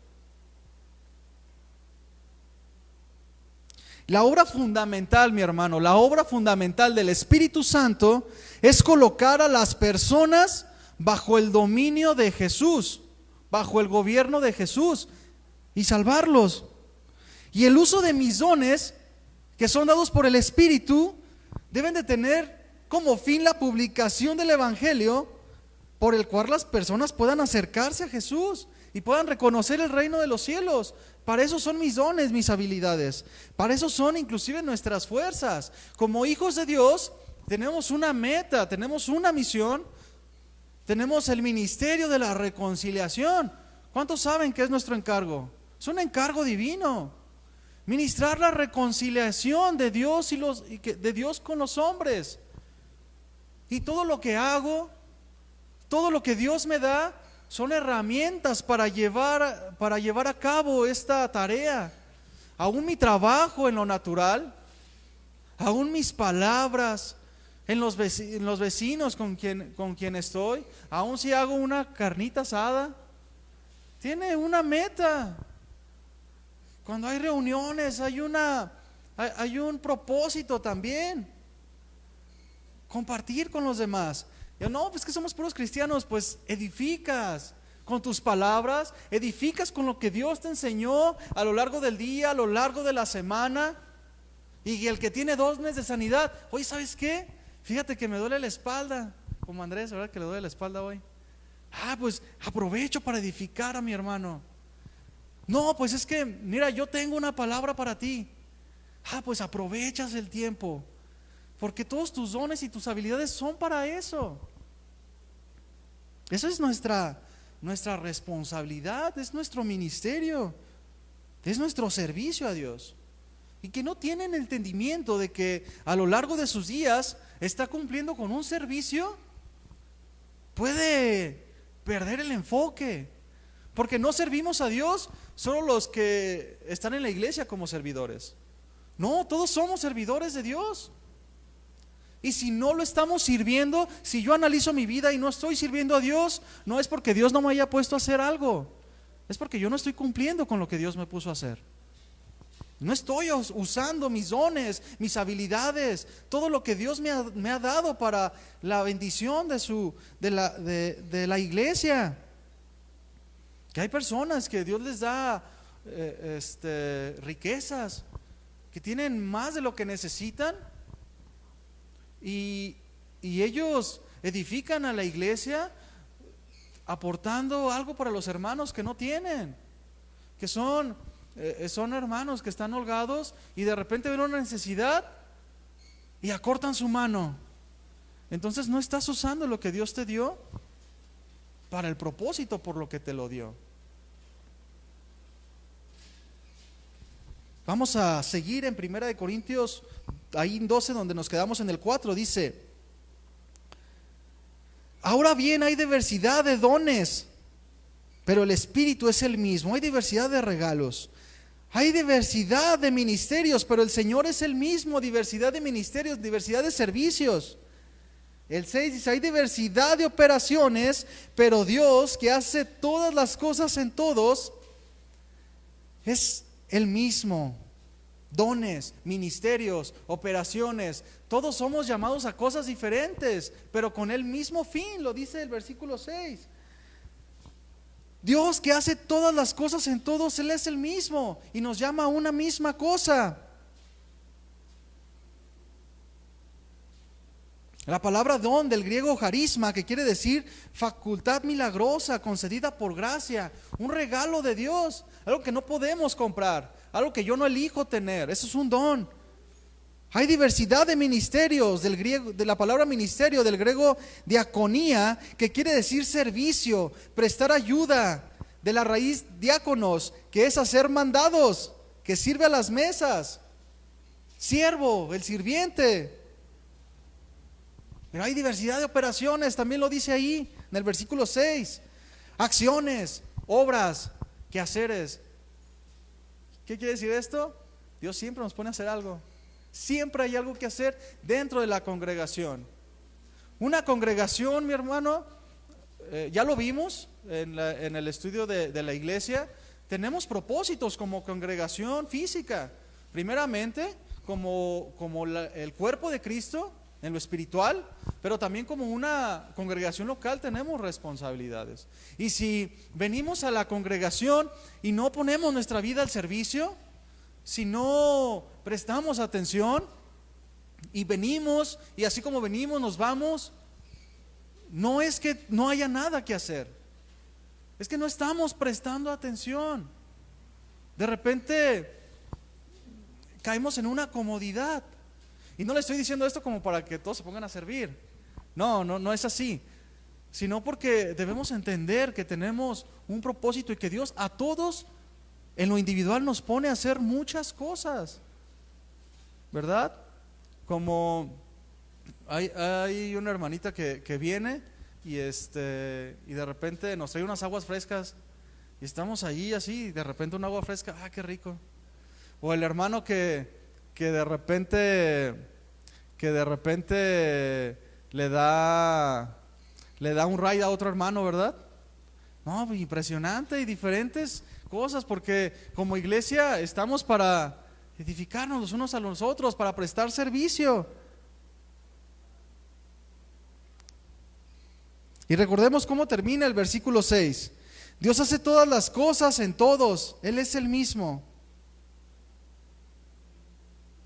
La obra fundamental, mi hermano, la obra fundamental del Espíritu Santo es colocar a las personas bajo el dominio de Jesús, bajo el gobierno de Jesús y salvarlos. Y el uso de mis dones, que son dados por el Espíritu, deben de tener como fin la publicación del Evangelio, por el cual las personas puedan acercarse a Jesús y puedan reconocer el reino de los cielos. Para eso son mis dones, mis habilidades. Para eso son inclusive nuestras fuerzas. Como hijos de Dios tenemos una meta, tenemos una misión. Tenemos el ministerio de la reconciliación. ¿Cuántos saben que es nuestro encargo? Es un encargo divino. Ministrar la reconciliación de Dios de Dios con los hombres. Y todo lo que hago, todo lo que Dios me da, son herramientas para llevar a cabo esta tarea. Aún mi trabajo en lo natural, aún mis palabras, en los vecinos con quien estoy, aún si hago una carnita asada, tiene una meta. Cuando hay reuniones, hay un propósito también. Compartir con los demás. Yo, no, pues que somos puros cristianos. Pues edificas con tus palabras, edificas con lo que Dios te enseñó a lo largo del día, a lo largo de la semana. Y el que tiene dones de sanidad, oye, ¿sabes qué? Fíjate que me duele la espalda, como Andrés, ¿verdad? Que le duele la espalda hoy. Pues aprovecho para edificar a mi hermano. No, pues es que, mira, yo tengo una palabra para ti. Pues aprovechas el tiempo, porque todos tus dones y tus habilidades son para eso. Eso es nuestra responsabilidad, es nuestro ministerio, es nuestro servicio a Dios. Y que no tienen entendimiento de que a lo largo de sus días está cumpliendo con un servicio, puede perder el enfoque. Porque no servimos a Dios solo los que están en la iglesia como servidores. No, todos somos servidores de Dios. Y si no lo estamos sirviendo, si yo analizo mi vida y no estoy sirviendo a Dios, no es porque Dios no me haya puesto a hacer algo, es porque yo no estoy cumpliendo con lo que Dios me puso a hacer. No estoy usando mis dones, mis habilidades, todo lo que Dios me ha dado para la bendición de la iglesia. Que hay personas que Dios les da riquezas, que tienen más de lo que necesitan, y ellos edifican a la iglesia aportando algo para los hermanos que no tienen, que son hermanos que están holgados y de repente ven una necesidad y acortan su mano. Entonces no estás usando lo que Dios te dio para el propósito por lo que te lo dio. Vamos a seguir en 1 Corintios, ahí en 12, donde nos quedamos en el 4, dice: ahora bien, hay diversidad de dones, pero el Espíritu es el mismo. Hay diversidad de regalos, hay diversidad de ministerios, pero el Señor es el mismo. Diversidad de ministerios, diversidad de servicios. El 6 dice: hay diversidad de operaciones, pero Dios, que hace todas las cosas en todos, es el mismo. Dones, ministerios, operaciones, todos somos llamados a cosas diferentes, pero con el mismo fin, lo dice el versículo 6. Dios, que hace todas las cosas en todos, Él es el mismo y nos llama a una misma cosa. La palabra don, del griego charisma, que quiere decir facultad milagrosa concedida por gracia, un regalo de Dios, algo que no podemos comprar, algo que yo no elijo tener. Eso es un don. Hay diversidad de ministerios, del griego, de la palabra ministerio, del griego diaconía, que quiere decir servicio, prestar ayuda, de la raíz diáconos, que es hacer mandados, que sirve a las mesas, siervo, el sirviente. Pero hay diversidad de operaciones, también lo dice ahí en el versículo 6. Acciones, obras, quehaceres. ¿Qué quiere decir esto? Dios siempre nos pone a hacer algo. Siempre hay algo que hacer dentro de la congregación. Una congregación, mi hermano, ya lo vimos en el estudio de la iglesia. Tenemos propósitos como congregación física. Primeramente, como el cuerpo de Cristo en lo espiritual, pero también como una congregación local tenemos responsabilidades. Y si venimos a la congregación y no ponemos nuestra vida al servicio, si no prestamos atención y venimos y así como venimos nos vamos, no es que no haya nada que hacer, es que no estamos prestando atención. De repente caemos en una comodidad. Y no le estoy diciendo esto como para que todos se pongan a servir. No es así. Sino porque debemos entender que tenemos un propósito y que Dios a todos en lo individual nos pone a hacer muchas cosas, ¿verdad? Como hay una hermanita que viene y de repente nos trae unas aguas frescas y estamos ahí así, y de repente un agua fresca, qué rico. O el hermano que de repente le da un ride a otro hermano, ¿verdad? No, impresionante, y diferentes cosas, porque como iglesia estamos para edificarnos los unos a los otros, para prestar servicio. Y recordemos cómo termina el versículo 6. Dios hace todas las cosas en todos, Él es el mismo.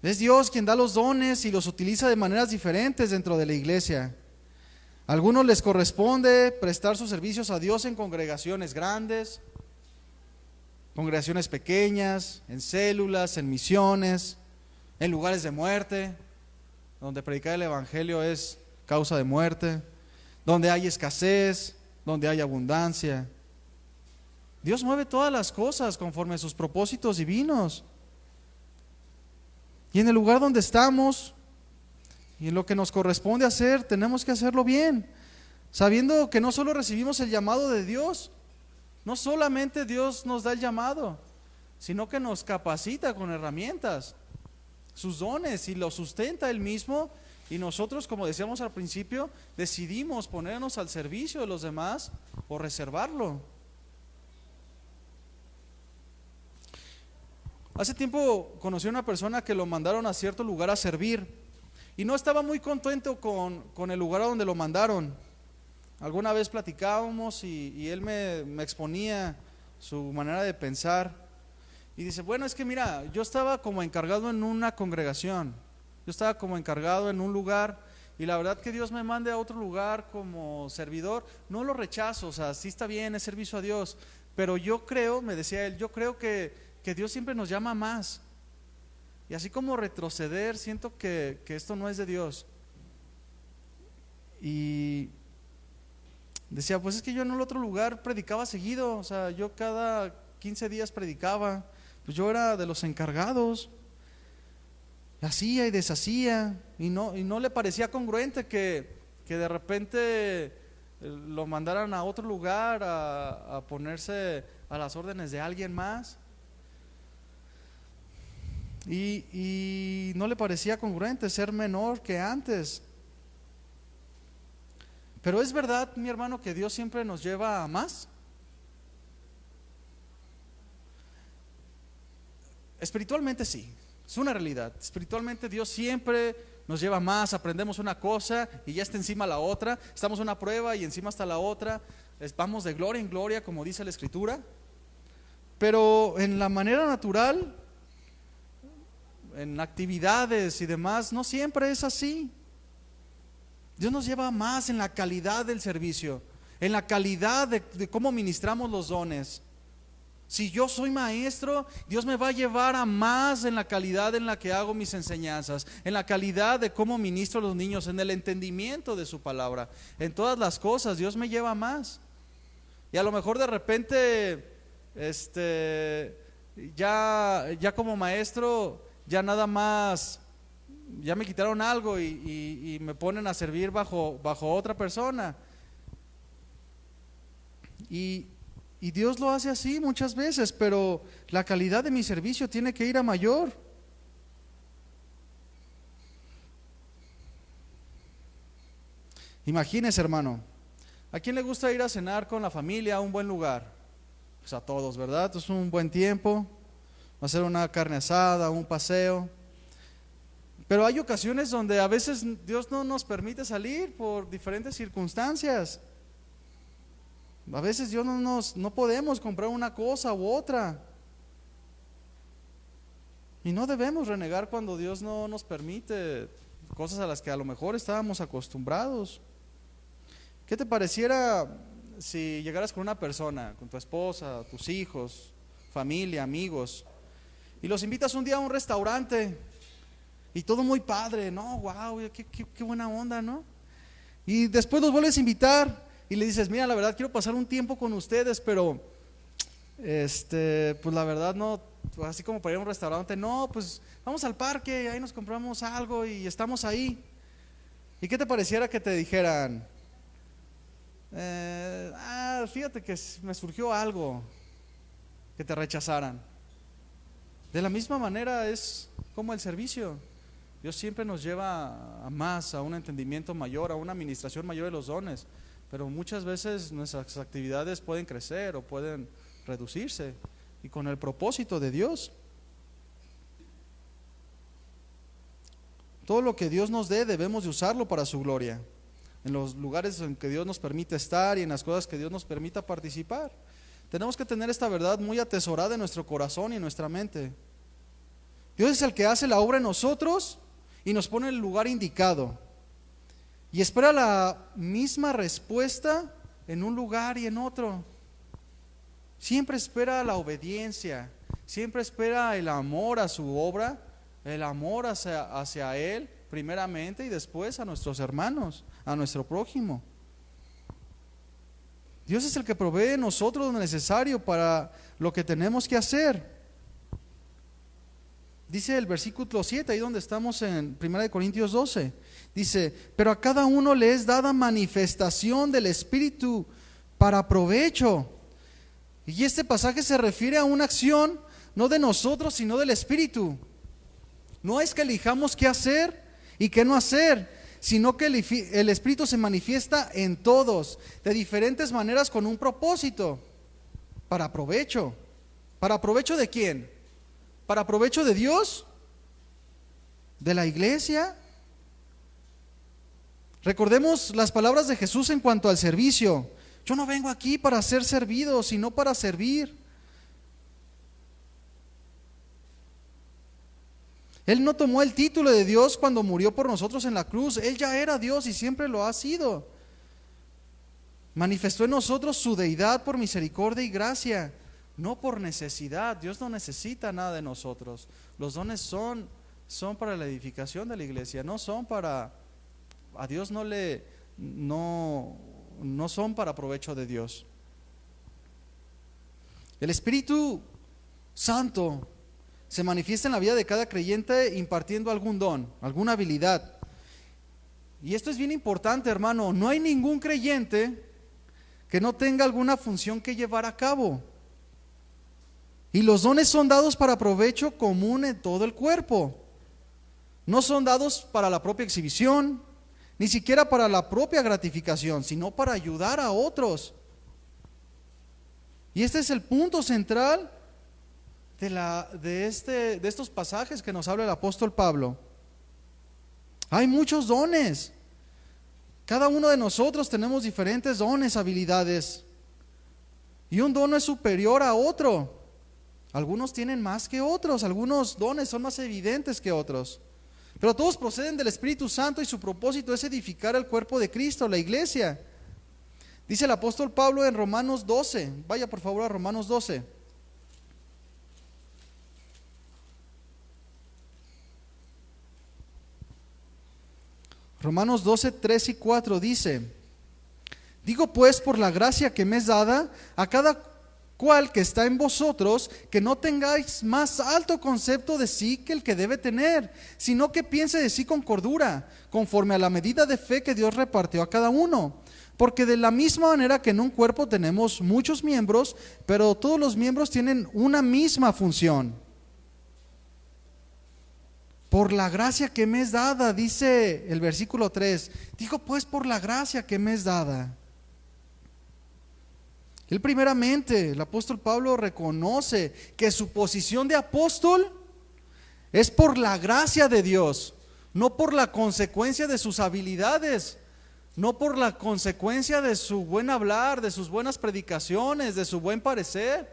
Es Dios quien da los dones y los utiliza de maneras diferentes dentro de la iglesia. A algunos les corresponde prestar sus servicios a Dios en congregaciones grandes, congregaciones pequeñas, en células, en misiones, en lugares de muerte, donde predicar el evangelio es causa de muerte, donde hay escasez, donde hay abundancia. Dios mueve todas las cosas conforme a sus propósitos divinos. Y en el lugar donde estamos y en lo que nos corresponde hacer, tenemos que hacerlo bien, sabiendo que no solo recibimos el llamado de Dios, no solamente Dios nos da el llamado, sino que nos capacita con herramientas, sus dones, y lo sustenta Él mismo, y nosotros, como decíamos al principio, decidimos ponernos al servicio de los demás o reservarlo. Hace tiempo conocí a una persona que lo mandaron a cierto lugar a servir y no estaba muy contento con el lugar a donde lo mandaron. Alguna vez platicábamos y él me exponía su manera de pensar y dice, bueno, es que mira, yo estaba como encargado en una congregación, yo estaba como encargado en un lugar, y la verdad que Dios me mande a otro lugar como servidor, no lo rechazo, o sea, sí está bien, es servicio a Dios, pero yo creo, me decía él, yo creo que Dios siempre nos llama más, y así como retroceder, siento que esto no es de Dios. Y decía, pues es que yo en el otro lugar predicaba seguido, o sea, yo cada 15 días predicaba, pues yo era de los encargados, hacía y deshacía, y no le parecía congruente que de repente lo mandaran a otro lugar a ponerse a las órdenes de alguien más. Y no le parecía congruente ser menor que antes. Pero es verdad, mi hermano, que Dios siempre nos lleva a más. Espiritualmente sí, es una realidad. Espiritualmente Dios siempre nos lleva más. Aprendemos una cosa y ya está encima la otra. Estamos en una prueba y encima está la otra. Vamos de gloria en gloria, como dice la Escritura. Pero en la manera natural, en actividades y demás, no siempre es así. Dios nos lleva más en la calidad del servicio, en la calidad de cómo ministramos los dones. Si yo soy maestro, Dios me va a llevar a más en la calidad en la que hago mis enseñanzas, en la calidad de cómo ministro a los niños, en el entendimiento de su palabra. En todas las cosas Dios me lleva a más. Y a lo mejor de repente ya como maestro, ya nada más, ya me quitaron algo y me ponen a servir bajo otra persona. Y Dios lo hace así muchas veces, pero la calidad de mi servicio tiene que ir a mayor. Imagínese, hermano, ¿a quién le gusta ir a cenar con la familia a un buen lugar? Pues a todos, ¿verdad? Es un buen tiempo, hacer una carne asada, un paseo. Pero hay ocasiones donde a veces Dios no nos permite salir por diferentes circunstancias. A veces Dios no podemos comprar una cosa u otra. Y no debemos renegar cuando Dios no nos permite cosas a las que a lo mejor estábamos acostumbrados. ¿Qué te pareciera si llegaras con una persona, con tu esposa, tus hijos, familia, amigos, y los invitas un día a un restaurante y todo muy padre, ¿no? Wow, qué buena onda, ¿no? Y después los vuelves a invitar y le dices, mira, la verdad quiero pasar un tiempo con ustedes, pero pues la verdad no, así como para ir a un restaurante, no, pues vamos al parque, ahí nos compramos algo y estamos ahí. ¿Y qué te pareciera que te dijeran? Fíjate que me surgió algo, que te rechazaran. De la misma manera es como el servicio. Dios siempre nos lleva a más, a un entendimiento mayor, a una administración mayor de los dones, pero muchas veces nuestras actividades pueden crecer o pueden reducirse, y con el propósito de Dios. Todo lo que Dios nos dé debemos de usarlo para su gloria, en los lugares en que Dios nos permite estar y en las cosas que Dios nos permita participar. Tenemos que tener esta verdad muy atesorada en nuestro corazón y en nuestra mente. Dios es el que hace la obra en nosotros y nos pone en el lugar indicado, y espera la misma respuesta en un lugar y en otro. Siempre espera la obediencia, siempre espera el amor a su obra, el amor hacia Él primeramente y después a nuestros hermanos, a nuestro prójimo. Dios es el que provee en nosotros lo necesario para lo que tenemos que hacer. Dice el versículo 7, ahí donde estamos en 1 Corintios 12, dice, pero a cada uno le es dada manifestación del Espíritu para provecho. Y este pasaje se refiere a una acción no de nosotros, sino del Espíritu. No es que elijamos qué hacer y qué no hacer, sino que el Espíritu se manifiesta en todos, de diferentes maneras, con un propósito, para provecho. ¿Para provecho de quién? ¿Para provecho de Dios? ¿De la iglesia? Recordemos las palabras de Jesús en cuanto al servicio. Yo no vengo aquí para ser servido, sino para servir. Él no tomó el título de Dios cuando murió por nosotros en la cruz. Él ya era Dios y siempre lo ha sido. Manifestó en nosotros su deidad por misericordia y gracia, no por necesidad. Dios no necesita nada de nosotros. Los dones son para la edificación de la iglesia, no son para, a Dios no son para provecho de Dios. El Espíritu Santo se manifiesta en la vida de cada creyente impartiendo algún don, alguna habilidad. Y esto es bien importante, hermano. No hay ningún creyente que no tenga alguna función que llevar a cabo. Y los dones son dados para provecho común en todo el cuerpo. No son dados para la propia exhibición, ni siquiera para la propia gratificación, sino para ayudar a otros. Y este es el punto central de estos pasajes que nos habla el apóstol Pablo. Hay muchos dones. Cada uno de nosotros tenemos diferentes dones, habilidades. Y un don no es superior a otro. Algunos tienen más que otros, algunos dones son más evidentes que otros. Pero todos proceden del Espíritu Santo y su propósito es edificar el cuerpo de Cristo, la iglesia. Dice el apóstol Pablo en Romanos 12. Vaya por favor a Romanos 12. Romanos 12, 3 y 4 dice: digo pues por la gracia que me es dada a cada cual que está en vosotros, que no tengáis más alto concepto de sí que el que debe tener, sino que piense de sí con cordura, conforme a la medida de fe que Dios repartió a cada uno. Porque de la misma manera que en un cuerpo tenemos muchos miembros, pero todos los miembros tienen una misma función. Por la gracia que me es dada, dice el versículo 3, digo pues por la gracia que me es dada. Él primeramente, el apóstol Pablo reconoce que su posición de apóstol es por la gracia de Dios, no por la consecuencia de sus habilidades, no por la consecuencia de su buen hablar, de sus buenas predicaciones, de su buen parecer,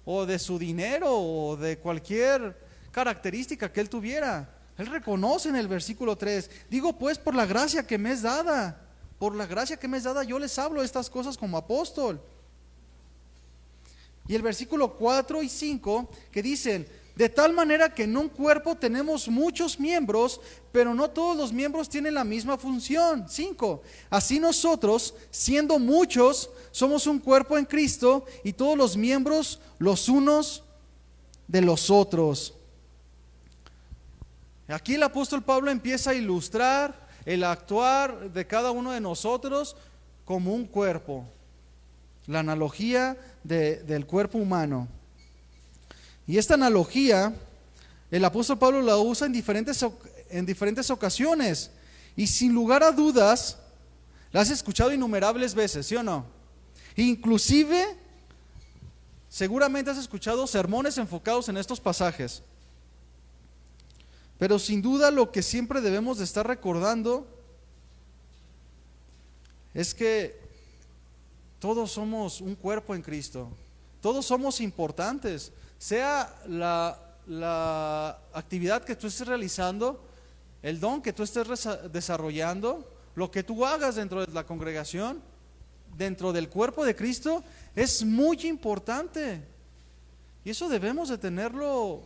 o de su dinero, o de cualquier característica que él tuviera. Él reconoce en el versículo 3, digo pues por la gracia que me es dada, por la gracia que me es dada yo les hablo estas cosas como apóstol. Y el versículo 4 y 5 que dicen, de tal manera que en un cuerpo tenemos muchos miembros, pero no todos los miembros tienen la misma función. 5. Así nosotros, siendo muchos, somos un cuerpo en Cristo y todos los miembros los unos de los otros. Aquí el apóstol Pablo empieza a ilustrar el actuar de cada uno de nosotros como un cuerpo. La analogía del cuerpo humano. Y esta analogía, el apóstol Pablo la usa en diferentes ocasiones. Y sin lugar a dudas, la has escuchado innumerables veces, ¿sí o no? Inclusive, seguramente has escuchado sermones enfocados en estos pasajes. Pero sin duda lo que siempre debemos de estar recordando es que todos somos un cuerpo en Cristo. Todos somos importantes. Sea la actividad que tú estés realizando, el don que tú estés desarrollando, lo que tú hagas dentro de la congregación, dentro del cuerpo de Cristo, es muy importante. Y eso debemos de tenerlo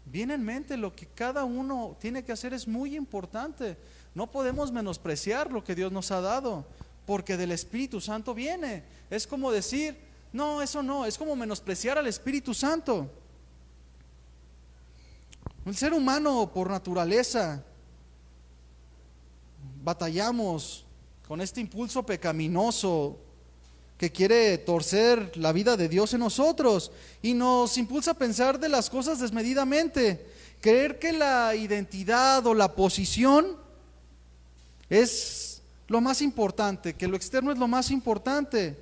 bien en mente. Lo que cada uno tiene que hacer es muy importante. No podemos menospreciar lo que Dios nos ha dado, porque del Espíritu Santo viene. Es como decir, no, eso no, es como menospreciar al Espíritu Santo. El ser humano por naturaleza batallamos con este impulso pecaminoso que quiere torcer la vida de Dios en nosotros y nos impulsa a pensar de las cosas desmedidamente, creer que la identidad o la posición es lo más importante, que lo externo es lo más importante,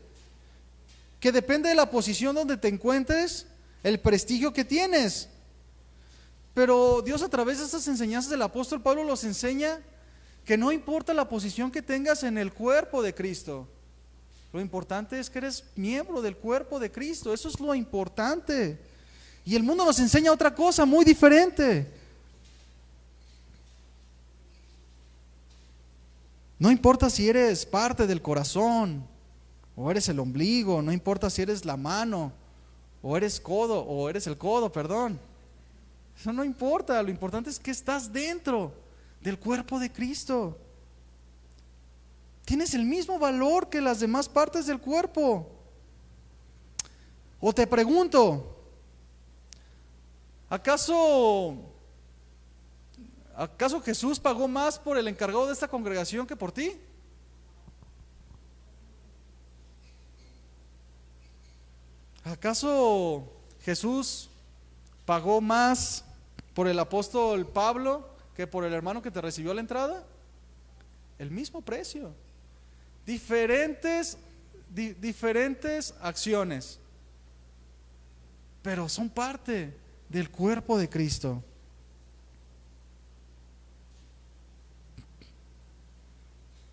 que depende de la posición donde te encuentres, el prestigio que tienes. Pero Dios a través de estas enseñanzas del apóstol Pablo nos enseña que no importa la posición que tengas en el cuerpo de Cristo, lo importante es que eres miembro del cuerpo de Cristo. Eso es lo importante. Y el mundo nos enseña otra cosa muy diferente. No importa si eres parte del corazón o eres el ombligo, no importa si eres la mano o eres el codo, perdón. Eso no importa, lo importante es que estás dentro del cuerpo de Cristo. Tienes el mismo valor que las demás partes del cuerpo. O te pregunto, ¿acaso Jesús pagó más por el encargado de esta congregación que por ti? ¿Acaso Jesús pagó más por el apóstol Pablo que por el hermano que te recibió a la entrada? El mismo precio. Diferentes acciones, pero son parte del cuerpo de Cristo.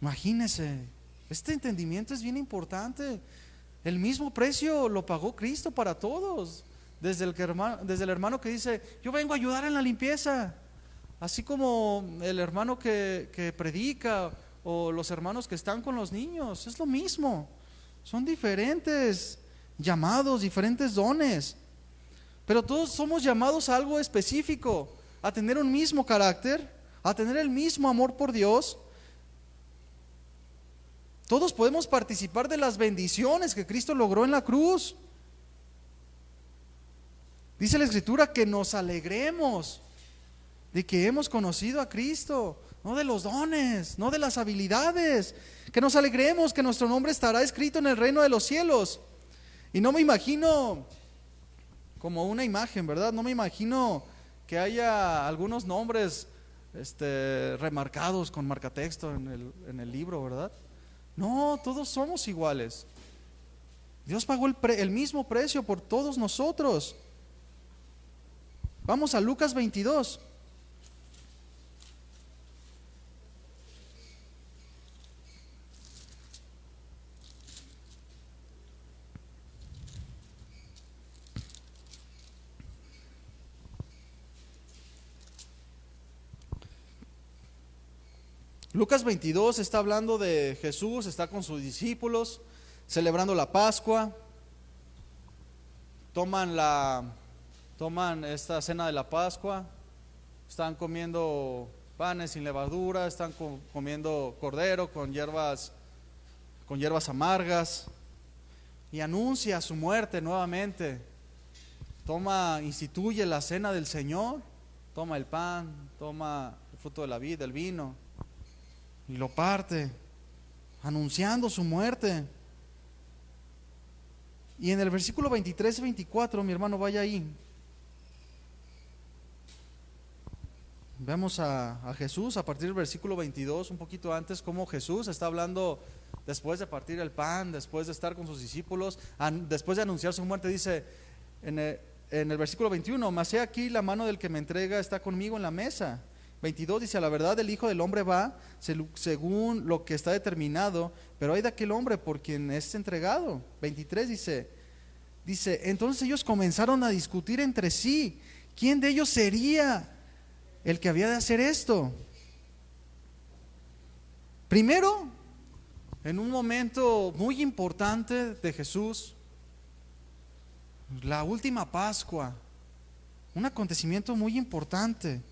Imagínense, este entendimiento es bien importante. El mismo precio lo pagó Cristo para todos. Desde el hermano que dice, yo vengo a ayudar en la limpieza, así como el hermano que predica, o los hermanos que están con los niños, es lo mismo. Son diferentes llamados, diferentes dones, pero todos somos llamados a algo específico, a tener un mismo carácter, a tener el mismo amor por Dios. Todos podemos participar de las bendiciones que Cristo logró en la cruz. Dice la Escritura que nos alegremos de que hemos conocido a Cristo, no de los dones, no de las habilidades, que nos alegremos que nuestro nombre estará escrito en el reino de los cielos. Y no me imagino como una imagen, ¿verdad? No me imagino que haya algunos nombres remarcados con marcatexto en el libro, ¿verdad? No, todos somos iguales. Dios pagó el mismo precio por todos nosotros. Vamos a Lucas 22. Lucas 22 está hablando de Jesús, está con sus discípulos, celebrando la Pascua. Toman esta cena de la Pascua, están comiendo panes sin levadura, están comiendo cordero con hierbas amargas, y anuncia su muerte nuevamente. Instituye la cena del Señor, toma el pan, toma el fruto de la vid, el vino, y lo parte, anunciando su muerte. Y en el versículo 23 y 24, mi hermano, vaya ahí. Vemos a Jesús a partir del versículo 22, un poquito antes, cómo Jesús está hablando después de partir el pan, después de estar con sus discípulos, después de anunciar su muerte. Dice en el versículo 21, mas he aquí la mano del que me entrega está conmigo en la mesa. 22 dice, a la verdad el Hijo del Hombre va según lo que está determinado, pero hay de aquel hombre por quien es entregado. 23 dice, entonces ellos comenzaron a discutir entre sí, ¿quién de ellos sería el que había de hacer esto? Primero, en un momento muy importante de Jesús, la última Pascua, un acontecimiento muy importante.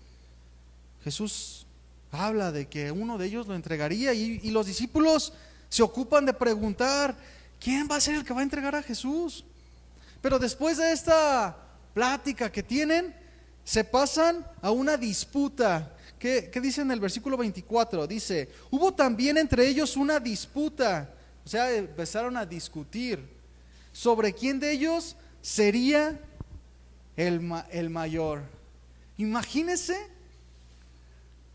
Jesús habla de que uno de ellos lo entregaría, y los discípulos se ocupan de preguntar, ¿quién va a ser el que va a entregar a Jesús? Pero después de esta plática que tienen, se pasan a una disputa. ¿Qué dice en el versículo 24? Dice, hubo también entre ellos una disputa, o sea, empezaron a discutir sobre quién de ellos sería el mayor. Imagínense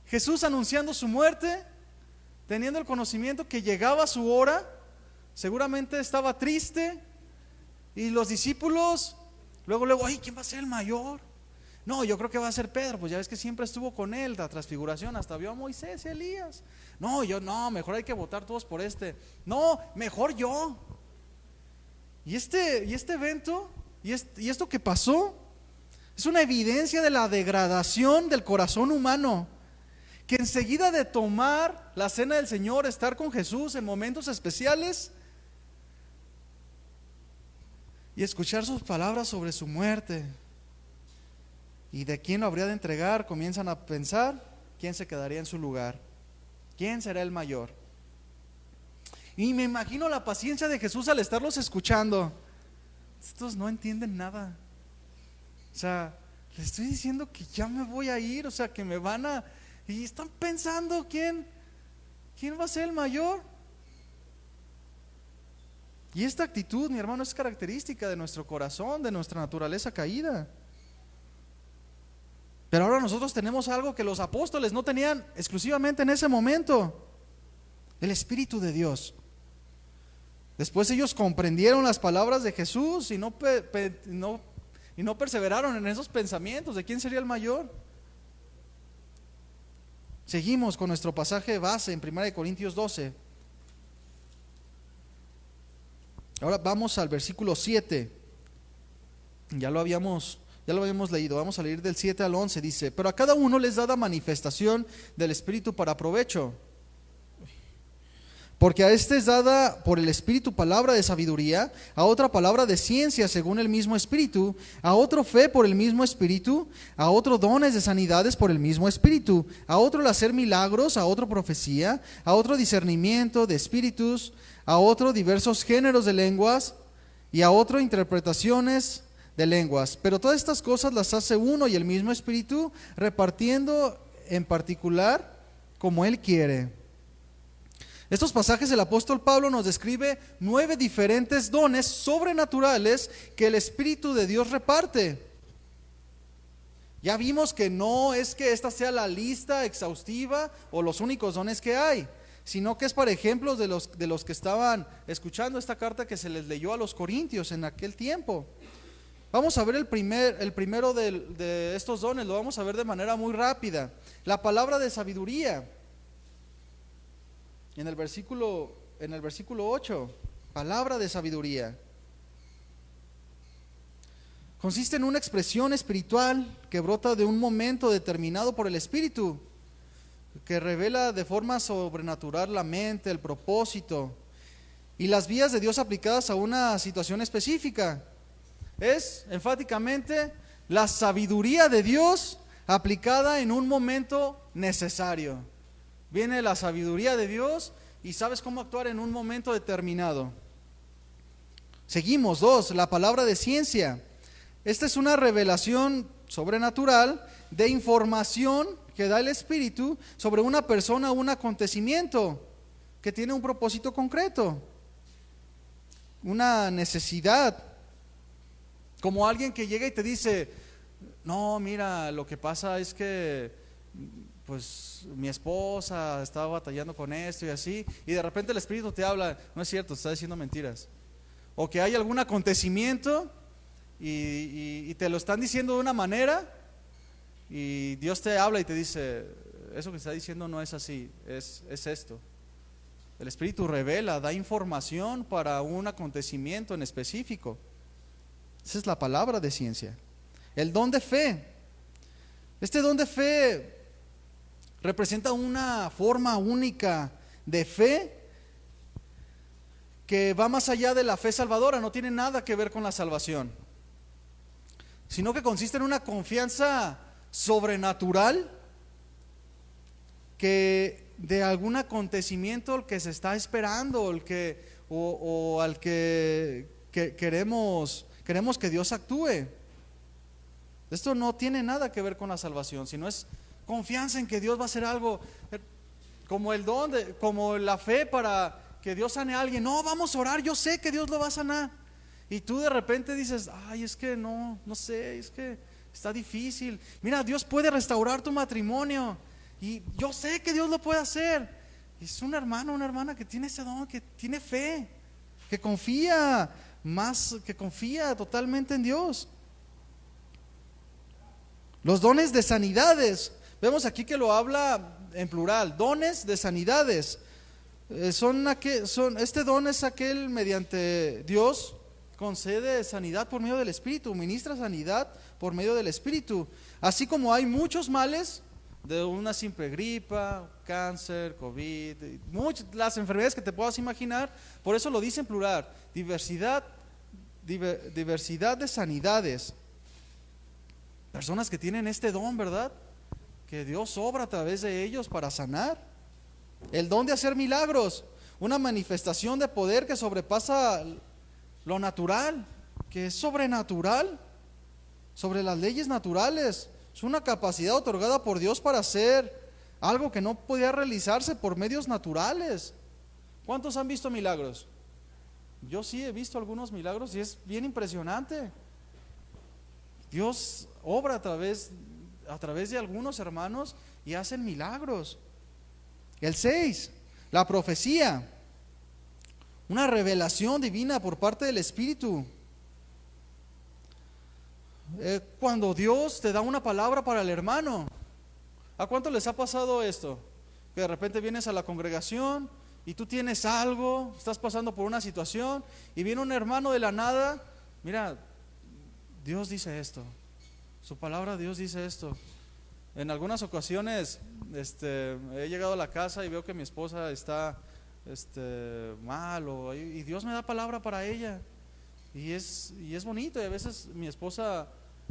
Jesús anunciando su muerte, teniendo el conocimiento que llegaba su hora, seguramente estaba triste, y los discípulos, luego, ay, ¿quién va a ser el mayor? No, yo creo que va a ser Pedro, pues ya ves que siempre estuvo con él, la transfiguración, hasta vio a Moisés y a Elías. No, mejor hay que votar todos por este. No, mejor yo. Y este evento, y esto que pasó, es una evidencia de la degradación del corazón humano, que enseguida de tomar la cena del Señor, estar con Jesús en momentos especiales y escuchar sus palabras sobre su muerte y de quién lo habría de entregar, comienzan a pensar quién se quedaría en su lugar, quién será el mayor. Y me imagino la paciencia de Jesús al estarlos escuchando. Estos no entienden nada. O sea, les estoy diciendo que ya me voy a ir, o sea, que me van a... Y están pensando quién va a ser el mayor. Y esta actitud, mi hermano, es característica de nuestro corazón, de nuestra naturaleza caída. Pero ahora nosotros tenemos algo que los apóstoles no tenían exclusivamente en ese momento: el Espíritu de Dios. Después ellos comprendieron las palabras de Jesús y no perseveraron en esos pensamientos de quién sería el mayor. Seguimos con nuestro pasaje base en 1 Corintios 12. Ahora vamos al versículo 7. Ya lo habíamos leído. Vamos a leer del 7 al 11. Dice, pero a cada uno les da manifestación del Espíritu para provecho. Porque a este es dada por el Espíritu palabra de sabiduría, a otra palabra de ciencia según el mismo Espíritu, a otro fe por el mismo Espíritu, a otro dones de sanidades por el mismo Espíritu, a otro el hacer milagros, a otro profecía, a otro discernimiento de espíritus, a otro diversos géneros de lenguas, y a otro interpretaciones de lenguas. Pero todas estas cosas las hace uno y el mismo Espíritu, repartiendo en particular como Él quiere. Estos pasajes el apóstol Pablo nos describe 9 diferentes dones sobrenaturales que el Espíritu de Dios reparte. Ya vimos que no es que esta sea la lista exhaustiva o los únicos dones que hay, sino que es para ejemplos de los que estaban escuchando esta carta que se les leyó a los corintios en aquel tiempo. Vamos a ver el primero de estos dones, lo vamos a ver de manera muy rápida. La palabra de sabiduría, en el versículo 8, palabra de sabiduría. Consiste en una expresión espiritual que brota de un momento determinado por el Espíritu, que revela de forma sobrenatural la mente, el propósito y las vías de Dios aplicadas a una situación específica. Es enfáticamente la sabiduría de Dios aplicada en un momento necesario. Viene la sabiduría de Dios y sabes cómo actuar en un momento determinado. Seguimos. 2, la palabra de ciencia. Esta es una revelación sobrenatural de información que da el Espíritu sobre una persona o un acontecimiento que tiene un propósito concreto, una necesidad. Como alguien que llega y te dice, no, mira, lo que pasa es que pues mi esposa estaba batallando con esto y así, y de repente el Espíritu te habla, no es cierto, te está diciendo mentiras. O que hay algún acontecimiento y te lo están diciendo de una manera y Dios te habla y te dice, eso que está diciendo no es así, es esto. El Espíritu revela, da información para un acontecimiento en específico. Esa es la palabra de ciencia. El don de fe. Este don de fe representa una forma única de fe que va más allá de la fe salvadora, no tiene nada que ver con la salvación, sino que consiste en una confianza sobrenatural que de algún acontecimiento el que se está esperando, el que o al que queremos que Dios actúe. Esto no tiene nada que ver con la salvación, sino es confianza en que Dios va a hacer algo, como el don, como la fe para que Dios sane a alguien. No, vamos a orar, yo sé que Dios lo va a sanar. Y tú de repente dices, ay, es que no sé, es que está difícil. Mira, Dios puede restaurar tu matrimonio y yo sé que Dios lo puede hacer. Y es un hermano, una hermana que tiene ese don, que tiene fe, que confía totalmente en Dios. Los dones de sanidades, vemos aquí que lo habla en plural, dones de sanidades. Este don es aquel mediante Dios concede sanidad por medio del Espíritu, ministra sanidad por medio del Espíritu. Así como hay muchos males, de una simple gripa, cáncer, COVID, las enfermedades que te puedas imaginar, por eso lo dice en plural, diversidad de sanidades. Personas que tienen este don, ¿verdad? Que Dios obra a través de ellos para sanar. El don de hacer milagros, una manifestación de poder que sobrepasa lo natural, que es sobrenatural, sobre las leyes naturales. Es una capacidad otorgada por Dios para hacer algo que no podía realizarse por medios naturales. ¿Cuántos han visto milagros? Yo sí he visto algunos milagros y es bien impresionante. Dios obra a través de algunos hermanos y hacen milagros. El 6, la profecía, una revelación divina por parte del Espíritu. Cuando Dios te da una palabra para el hermano, ¿a cuánto les ha pasado esto? Que de repente vienes a la congregación y tú tienes algo, estás pasando por una situación y viene un hermano de la nada, mira, Dios dice esto, su palabra Dios dice esto. En algunas ocasiones he llegado a la casa y veo que mi esposa está mal y Dios me da palabra para ella y es bonito, y a veces mi esposa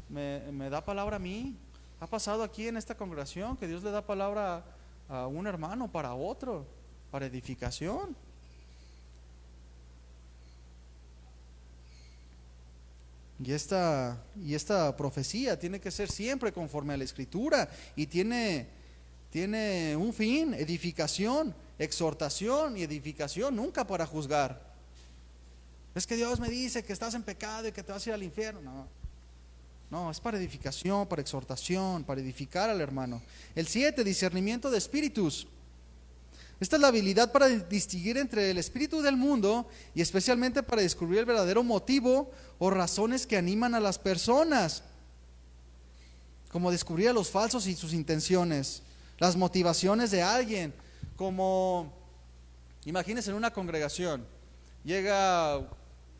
me da palabra a mí. Ha pasado aquí en esta congregación que Dios le da palabra a un hermano para otro, para edificación. Y esta profecía tiene que ser siempre conforme a la Escritura y tiene un fin, edificación, exhortación y edificación, nunca para juzgar. Es que Dios me dice que estás en pecado y que te vas a ir al infierno. No, es para edificación, para exhortación, para edificar al hermano. El 7, discernimiento de espíritus. Esta es la habilidad para distinguir entre el espíritu del mundo y especialmente para descubrir el verdadero motivo o razones que animan a las personas, como descubrir a los falsos y sus intenciones, las motivaciones de alguien, como imagínense en una congregación, llega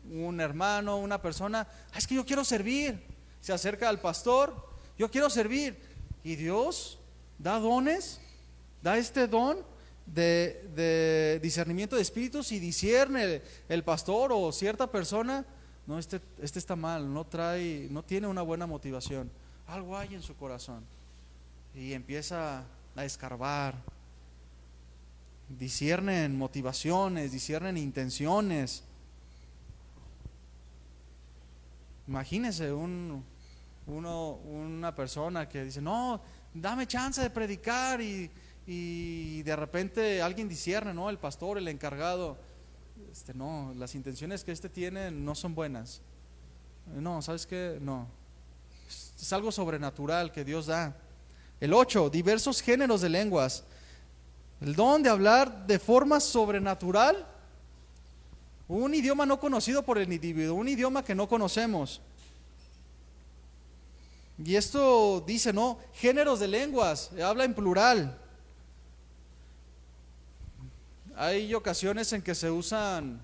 un hermano, una persona, es que yo quiero servir, se acerca al pastor, yo quiero servir, y Dios da dones, da este don de discernimiento de espíritus y discierne el pastor o cierta persona, no, este está mal, no tiene una buena motivación, algo hay en su corazón, y empieza a escarbar, disciernen motivaciones, disciernen intenciones. Imagínese una persona que dice, no, dame chance de predicar, y de repente alguien discierne, ¿no? El pastor, el encargado, no, las intenciones que tiene no son buenas. No, ¿sabes qué? No. Es algo sobrenatural que Dios da. El 8, diversos géneros de lenguas. El don de hablar de forma sobrenatural, un idioma no conocido por el individuo, un idioma que no conocemos. Y esto dice, ¿no? Géneros de lenguas, habla en plural. Hay ocasiones en que se usan,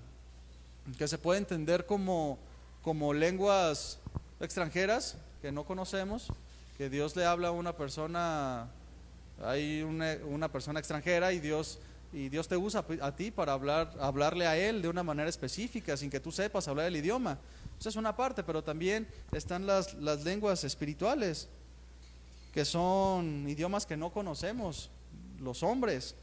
que se puede entender como lenguas extranjeras que no conocemos, que Dios le habla a una persona, hay una persona extranjera y Dios te usa a ti para hablarle a él de una manera específica, sin que tú sepas hablar el idioma. Esa es una parte, pero también están las lenguas espirituales, que son idiomas que no conocemos, los hombres,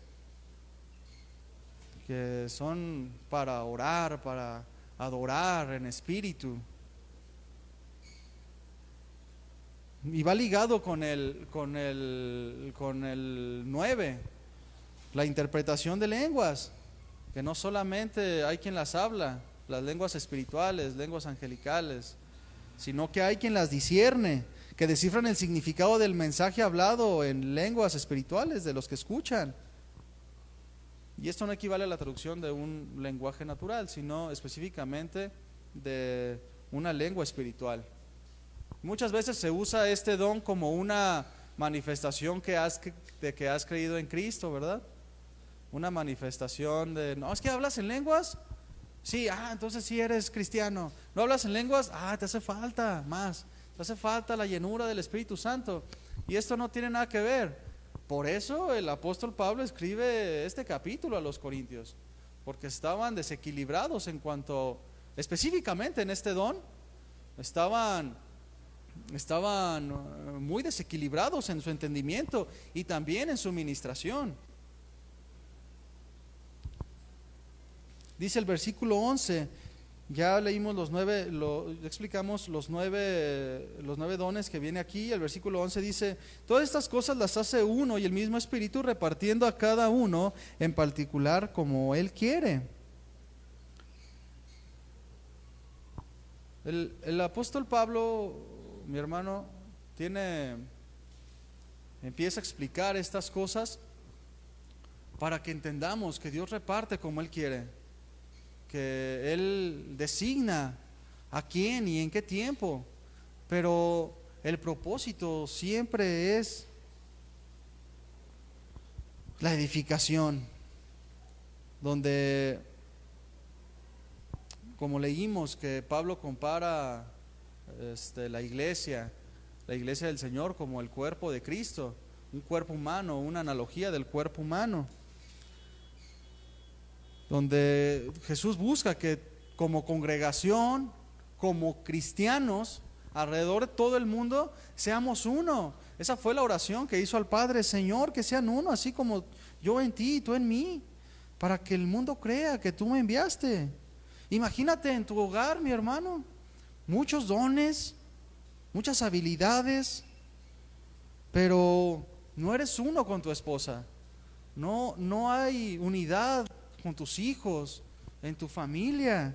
que son para orar, para adorar en espíritu. Y va ligado con el 9, la interpretación de lenguas, que no solamente hay quien las habla, las lenguas espirituales, lenguas angelicales, sino que hay quien las discierne, que descifran el significado del mensaje hablado en lenguas espirituales de los que escuchan. Y esto no equivale a la traducción de un lenguaje natural, sino específicamente de una lengua espiritual. Muchas veces se usa este don como una manifestación de que has creído en Cristo, ¿verdad? Una manifestación de, no, es que hablas en lenguas, sí, entonces sí eres cristiano. ¿No hablas en lenguas? Te hace falta más, te hace falta la llenura del Espíritu Santo. Y esto no tiene nada que ver. Por eso el apóstol Pablo escribe este capítulo a los Corintios, porque estaban desequilibrados en cuanto, específicamente en este don, estaban muy desequilibrados en su entendimiento y también en su ministración. Dice el versículo 11, ya leímos explicamos los nueve dones que viene aquí. El versículo 11 dice, todas estas cosas las hace uno y el mismo Espíritu, repartiendo a cada uno en particular como Él quiere. El apóstol Pablo, mi hermano, empieza a explicar estas cosas para que entendamos que Dios reparte como Él quiere, que Él designa a quién y en qué tiempo, pero el propósito siempre es la edificación, donde, como leímos, que Pablo compara la iglesia del Señor como el cuerpo de Cristo, un cuerpo humano, una analogía del cuerpo humano, donde Jesús busca que como congregación, como cristianos, alrededor de todo el mundo, seamos uno. Esa fue la oración que hizo al Padre: Señor, que sean uno, así como yo en ti y tú en mí, para que el mundo crea que tú me enviaste. Imagínate en tu hogar, mi hermano, muchos dones, muchas habilidades, pero no eres uno con tu esposa, no hay unidad con tus hijos, en tu familia,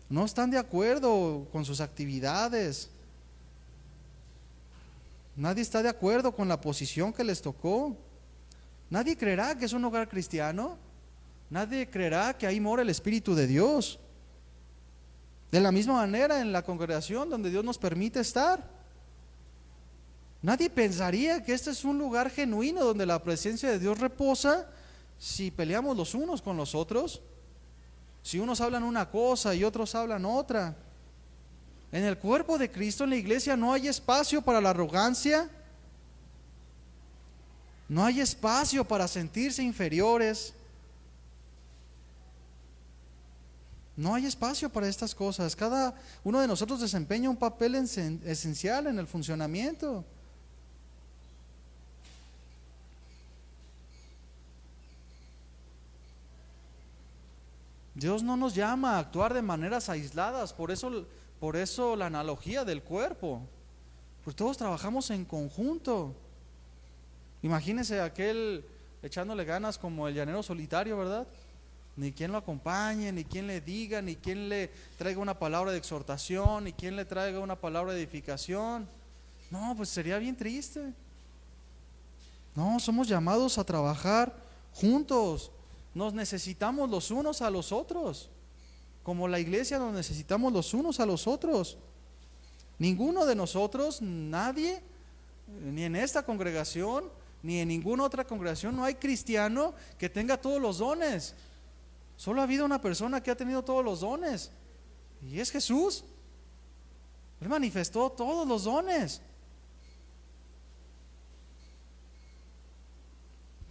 no están de acuerdo con sus actividades, nadie está de acuerdo con la posición que les tocó. Nadie creerá que es un hogar cristiano. Nadie creerá que ahí mora el Espíritu de Dios. De la misma manera en la congregación donde Dios nos permite estar. Nadie pensaría que este es un lugar genuino donde la presencia de Dios reposa si peleamos los unos con los otros. Si unos hablan una cosa y otros hablan otra. En el cuerpo de Cristo, en la iglesia, no hay espacio para la arrogancia. No hay espacio para sentirse inferiores. No hay espacio para estas cosas. Cada uno de nosotros desempeña un papel esencial en el funcionamiento. Dios no nos llama a actuar de maneras aisladas, por eso la analogía del cuerpo. Pues todos trabajamos en conjunto. Imagínese aquel echándole ganas como el llanero solitario, ¿verdad? Ni quien lo acompañe, ni quien le diga, ni quien le traiga una palabra de exhortación, ni quien le traiga una palabra de edificación. No, pues sería bien triste. No, somos llamados a trabajar juntos. Nos necesitamos los unos a los otros. Como la iglesia nos necesitamos los unos a los otros. Ninguno de nosotros, nadie, ni en esta congregación, ni en ninguna otra congregación, no hay cristiano que tenga todos los dones. Solo ha habido una persona que ha tenido todos los dones, y es Jesús. Él manifestó todos los dones.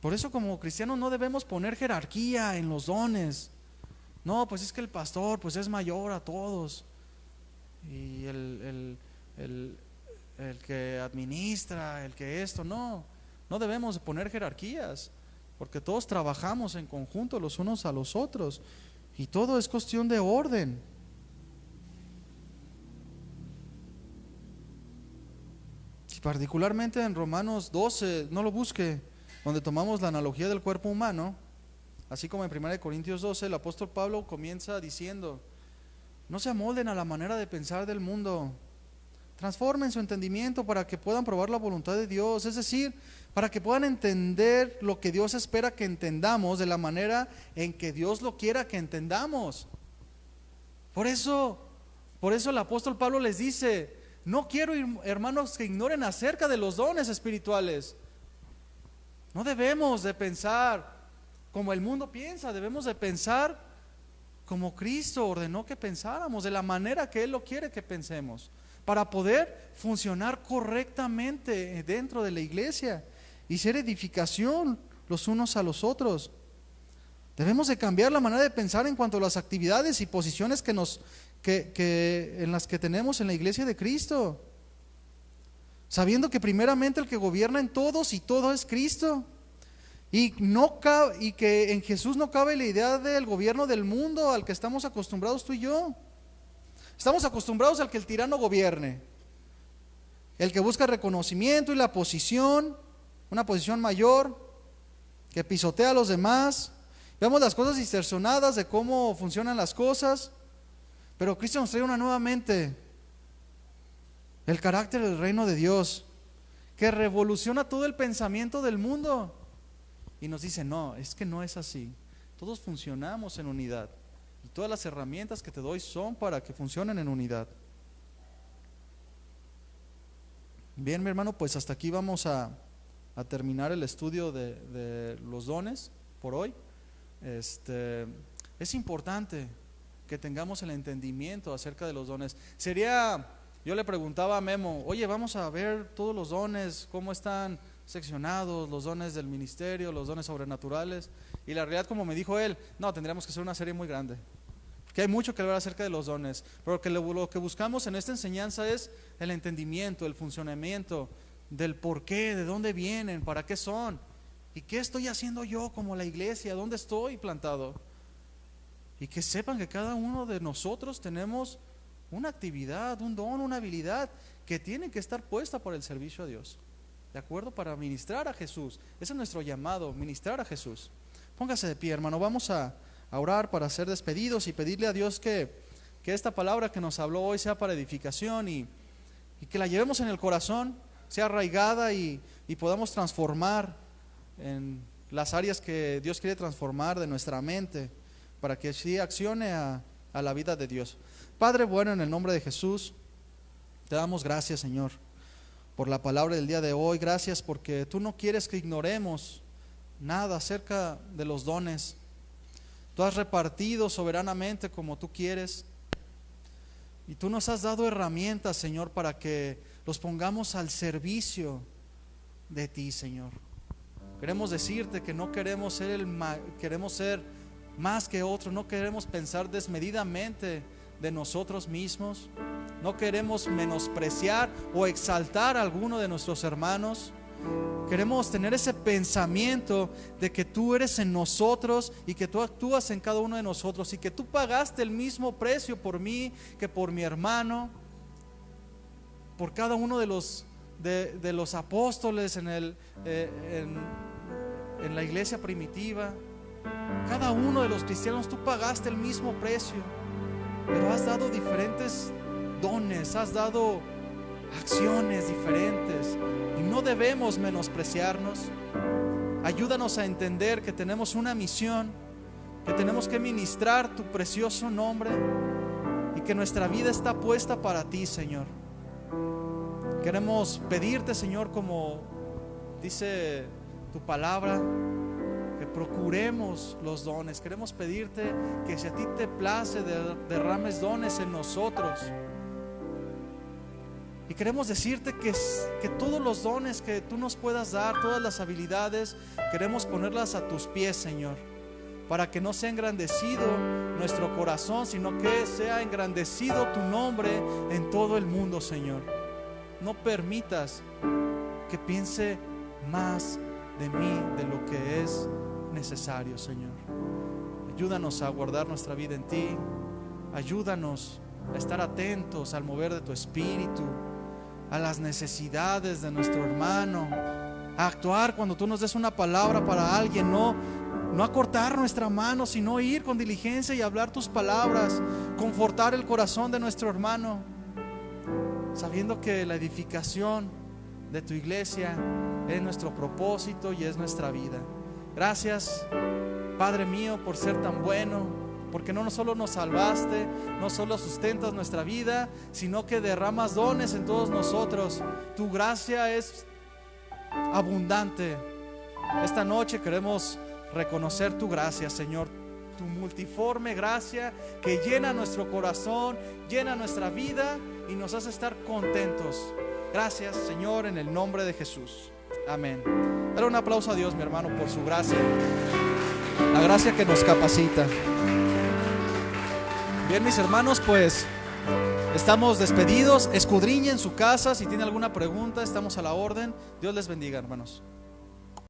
Por eso como cristianos no debemos poner jerarquía en los dones. No, pues es que el pastor pues es mayor a todos. Y el que administra, el que esto, no debemos poner jerarquías, porque todos trabajamos en conjunto los unos a los otros, y todo es cuestión de orden. Y particularmente en Romanos 12, no lo busque, donde tomamos la analogía del cuerpo humano, así como en 1 Corintios 12, el apóstol Pablo comienza diciendo: no se amolden a la manera de pensar del mundo, transformen su entendimiento para que puedan probar la voluntad de Dios, es decir, para que puedan entender lo que Dios espera que entendamos de la manera en que Dios lo quiera que entendamos. Por eso el apóstol Pablo les dice: no quiero, hermanos, que ignoren acerca de los dones espirituales. No debemos de pensar como el mundo piensa, debemos de pensar como Cristo ordenó que pensáramos, de la manera que Él lo quiere que pensemos, para poder funcionar correctamente dentro de la iglesia y ser edificación los unos a los otros. Debemos de cambiar la manera de pensar en cuanto a las actividades y posiciones en las que tenemos en la iglesia de Cristo, sabiendo que primeramente el que gobierna en todos y todo es Cristo, y que en Jesús no cabe la idea del gobierno del mundo al que estamos acostumbrados tú y yo. Estamos acostumbrados al que el tirano gobierne, el que busca reconocimiento y la posición, una posición mayor, que pisotea a los demás. Vemos las cosas distorsionadas de cómo funcionan las cosas, pero Cristo nos trae una nueva mente, el carácter del reino de Dios, que revoluciona todo el pensamiento del mundo y nos dice: no, es que no es así. Todos funcionamos en unidad y todas las herramientas que te doy son para que funcionen en unidad. Bien, mi hermano, pues hasta aquí vamos a terminar el estudio de los dones por hoy. Es importante que tengamos el entendimiento acerca de los dones. Yo le preguntaba a Memo: oye, vamos a ver todos los dones, cómo están seccionados, los dones del ministerio, los dones sobrenaturales. Y la realidad, como me dijo él, no, tendríamos que hacer una serie muy grande, porque hay mucho que hablar acerca de los dones, pero lo que buscamos en esta enseñanza es el entendimiento, el funcionamiento del por qué, de dónde vienen, para qué son, y qué estoy haciendo yo como la iglesia, dónde estoy plantado. Y que sepan que cada uno de nosotros tenemos una actividad, un don, una habilidad que tiene que estar puesta para el servicio a Dios, ¿de acuerdo? Para ministrar a Jesús. Ese es nuestro llamado, ministrar a Jesús. Póngase de pie, hermano. Vamos a orar para ser despedidos y pedirle a Dios que esta palabra que nos habló hoy sea para edificación y que la llevemos en el corazón, sea arraigada y podamos transformar en las áreas que Dios quiere transformar de nuestra mente, para que así accione a la vida de Dios. Padre bueno, en el nombre de Jesús, te damos gracias, Señor, por la palabra del día de hoy. Gracias porque tú no quieres que ignoremos nada acerca de los dones. Tú has repartido soberanamente como tú quieres, y tú nos has dado herramientas, Señor, para que los pongamos al servicio de ti, Señor. Queremos decirte que no queremos queremos ser más que otros, no queremos pensar desmedidamente de nosotros mismos, no queremos menospreciar o exaltar a alguno de nuestros hermanos. Queremos tener ese pensamiento de que tú eres en nosotros y que tú actúas en cada uno de nosotros, y que tú pagaste el mismo precio por mí que por mi hermano, por cada uno de los apóstoles en la iglesia primitiva. Cada uno de los cristianos, tú pagaste el mismo precio, pero has dado diferentes dones, has dado acciones diferentes, y no debemos menospreciarnos. Ayúdanos a entender que tenemos una misión, que tenemos que ministrar tu precioso nombre, y que nuestra vida está puesta para ti, Señor. Queremos pedirte, Señor, como dice tu palabra, que procuremos los dones. Queremos pedirte que si a ti te place, derrames dones en nosotros. Y queremos decirte que todos los dones que tú nos puedas dar, todas las habilidades, queremos ponerlas a tus pies, Señor, para que no sea engrandecido nuestro corazón, sino que sea engrandecido tu nombre en todo el mundo, Señor. No permitas que piense más de mí de lo que es necesario, Señor. Ayúdanos a guardar nuestra vida en ti. Ayúdanos a estar atentos al mover de tu espíritu, a las necesidades de nuestro hermano, a actuar cuando tú nos des una palabra para alguien, no acortar nuestra mano, sino ir con diligencia y hablar tus palabras, confortar el corazón de nuestro hermano, sabiendo que la edificación de tu iglesia es nuestro propósito y es nuestra vida. Gracias, Padre mío, por ser tan bueno, porque no solo nos salvaste, no solo sustentas nuestra vida, sino que derramas dones en todos nosotros. Tu gracia es abundante. Esta noche queremos reconocer tu gracia, Señor, tu multiforme gracia que llena nuestro corazón, llena nuestra vida y nos hace estar contentos. Gracias, Señor, en el nombre de Jesús. Amén. Dale un aplauso a Dios, mi hermano, por su gracia, la gracia que nos capacita. Bien, mis hermanos, pues estamos despedidos. Escudriñen su casa. Si tiene alguna pregunta, estamos a la orden. Dios les bendiga, hermanos.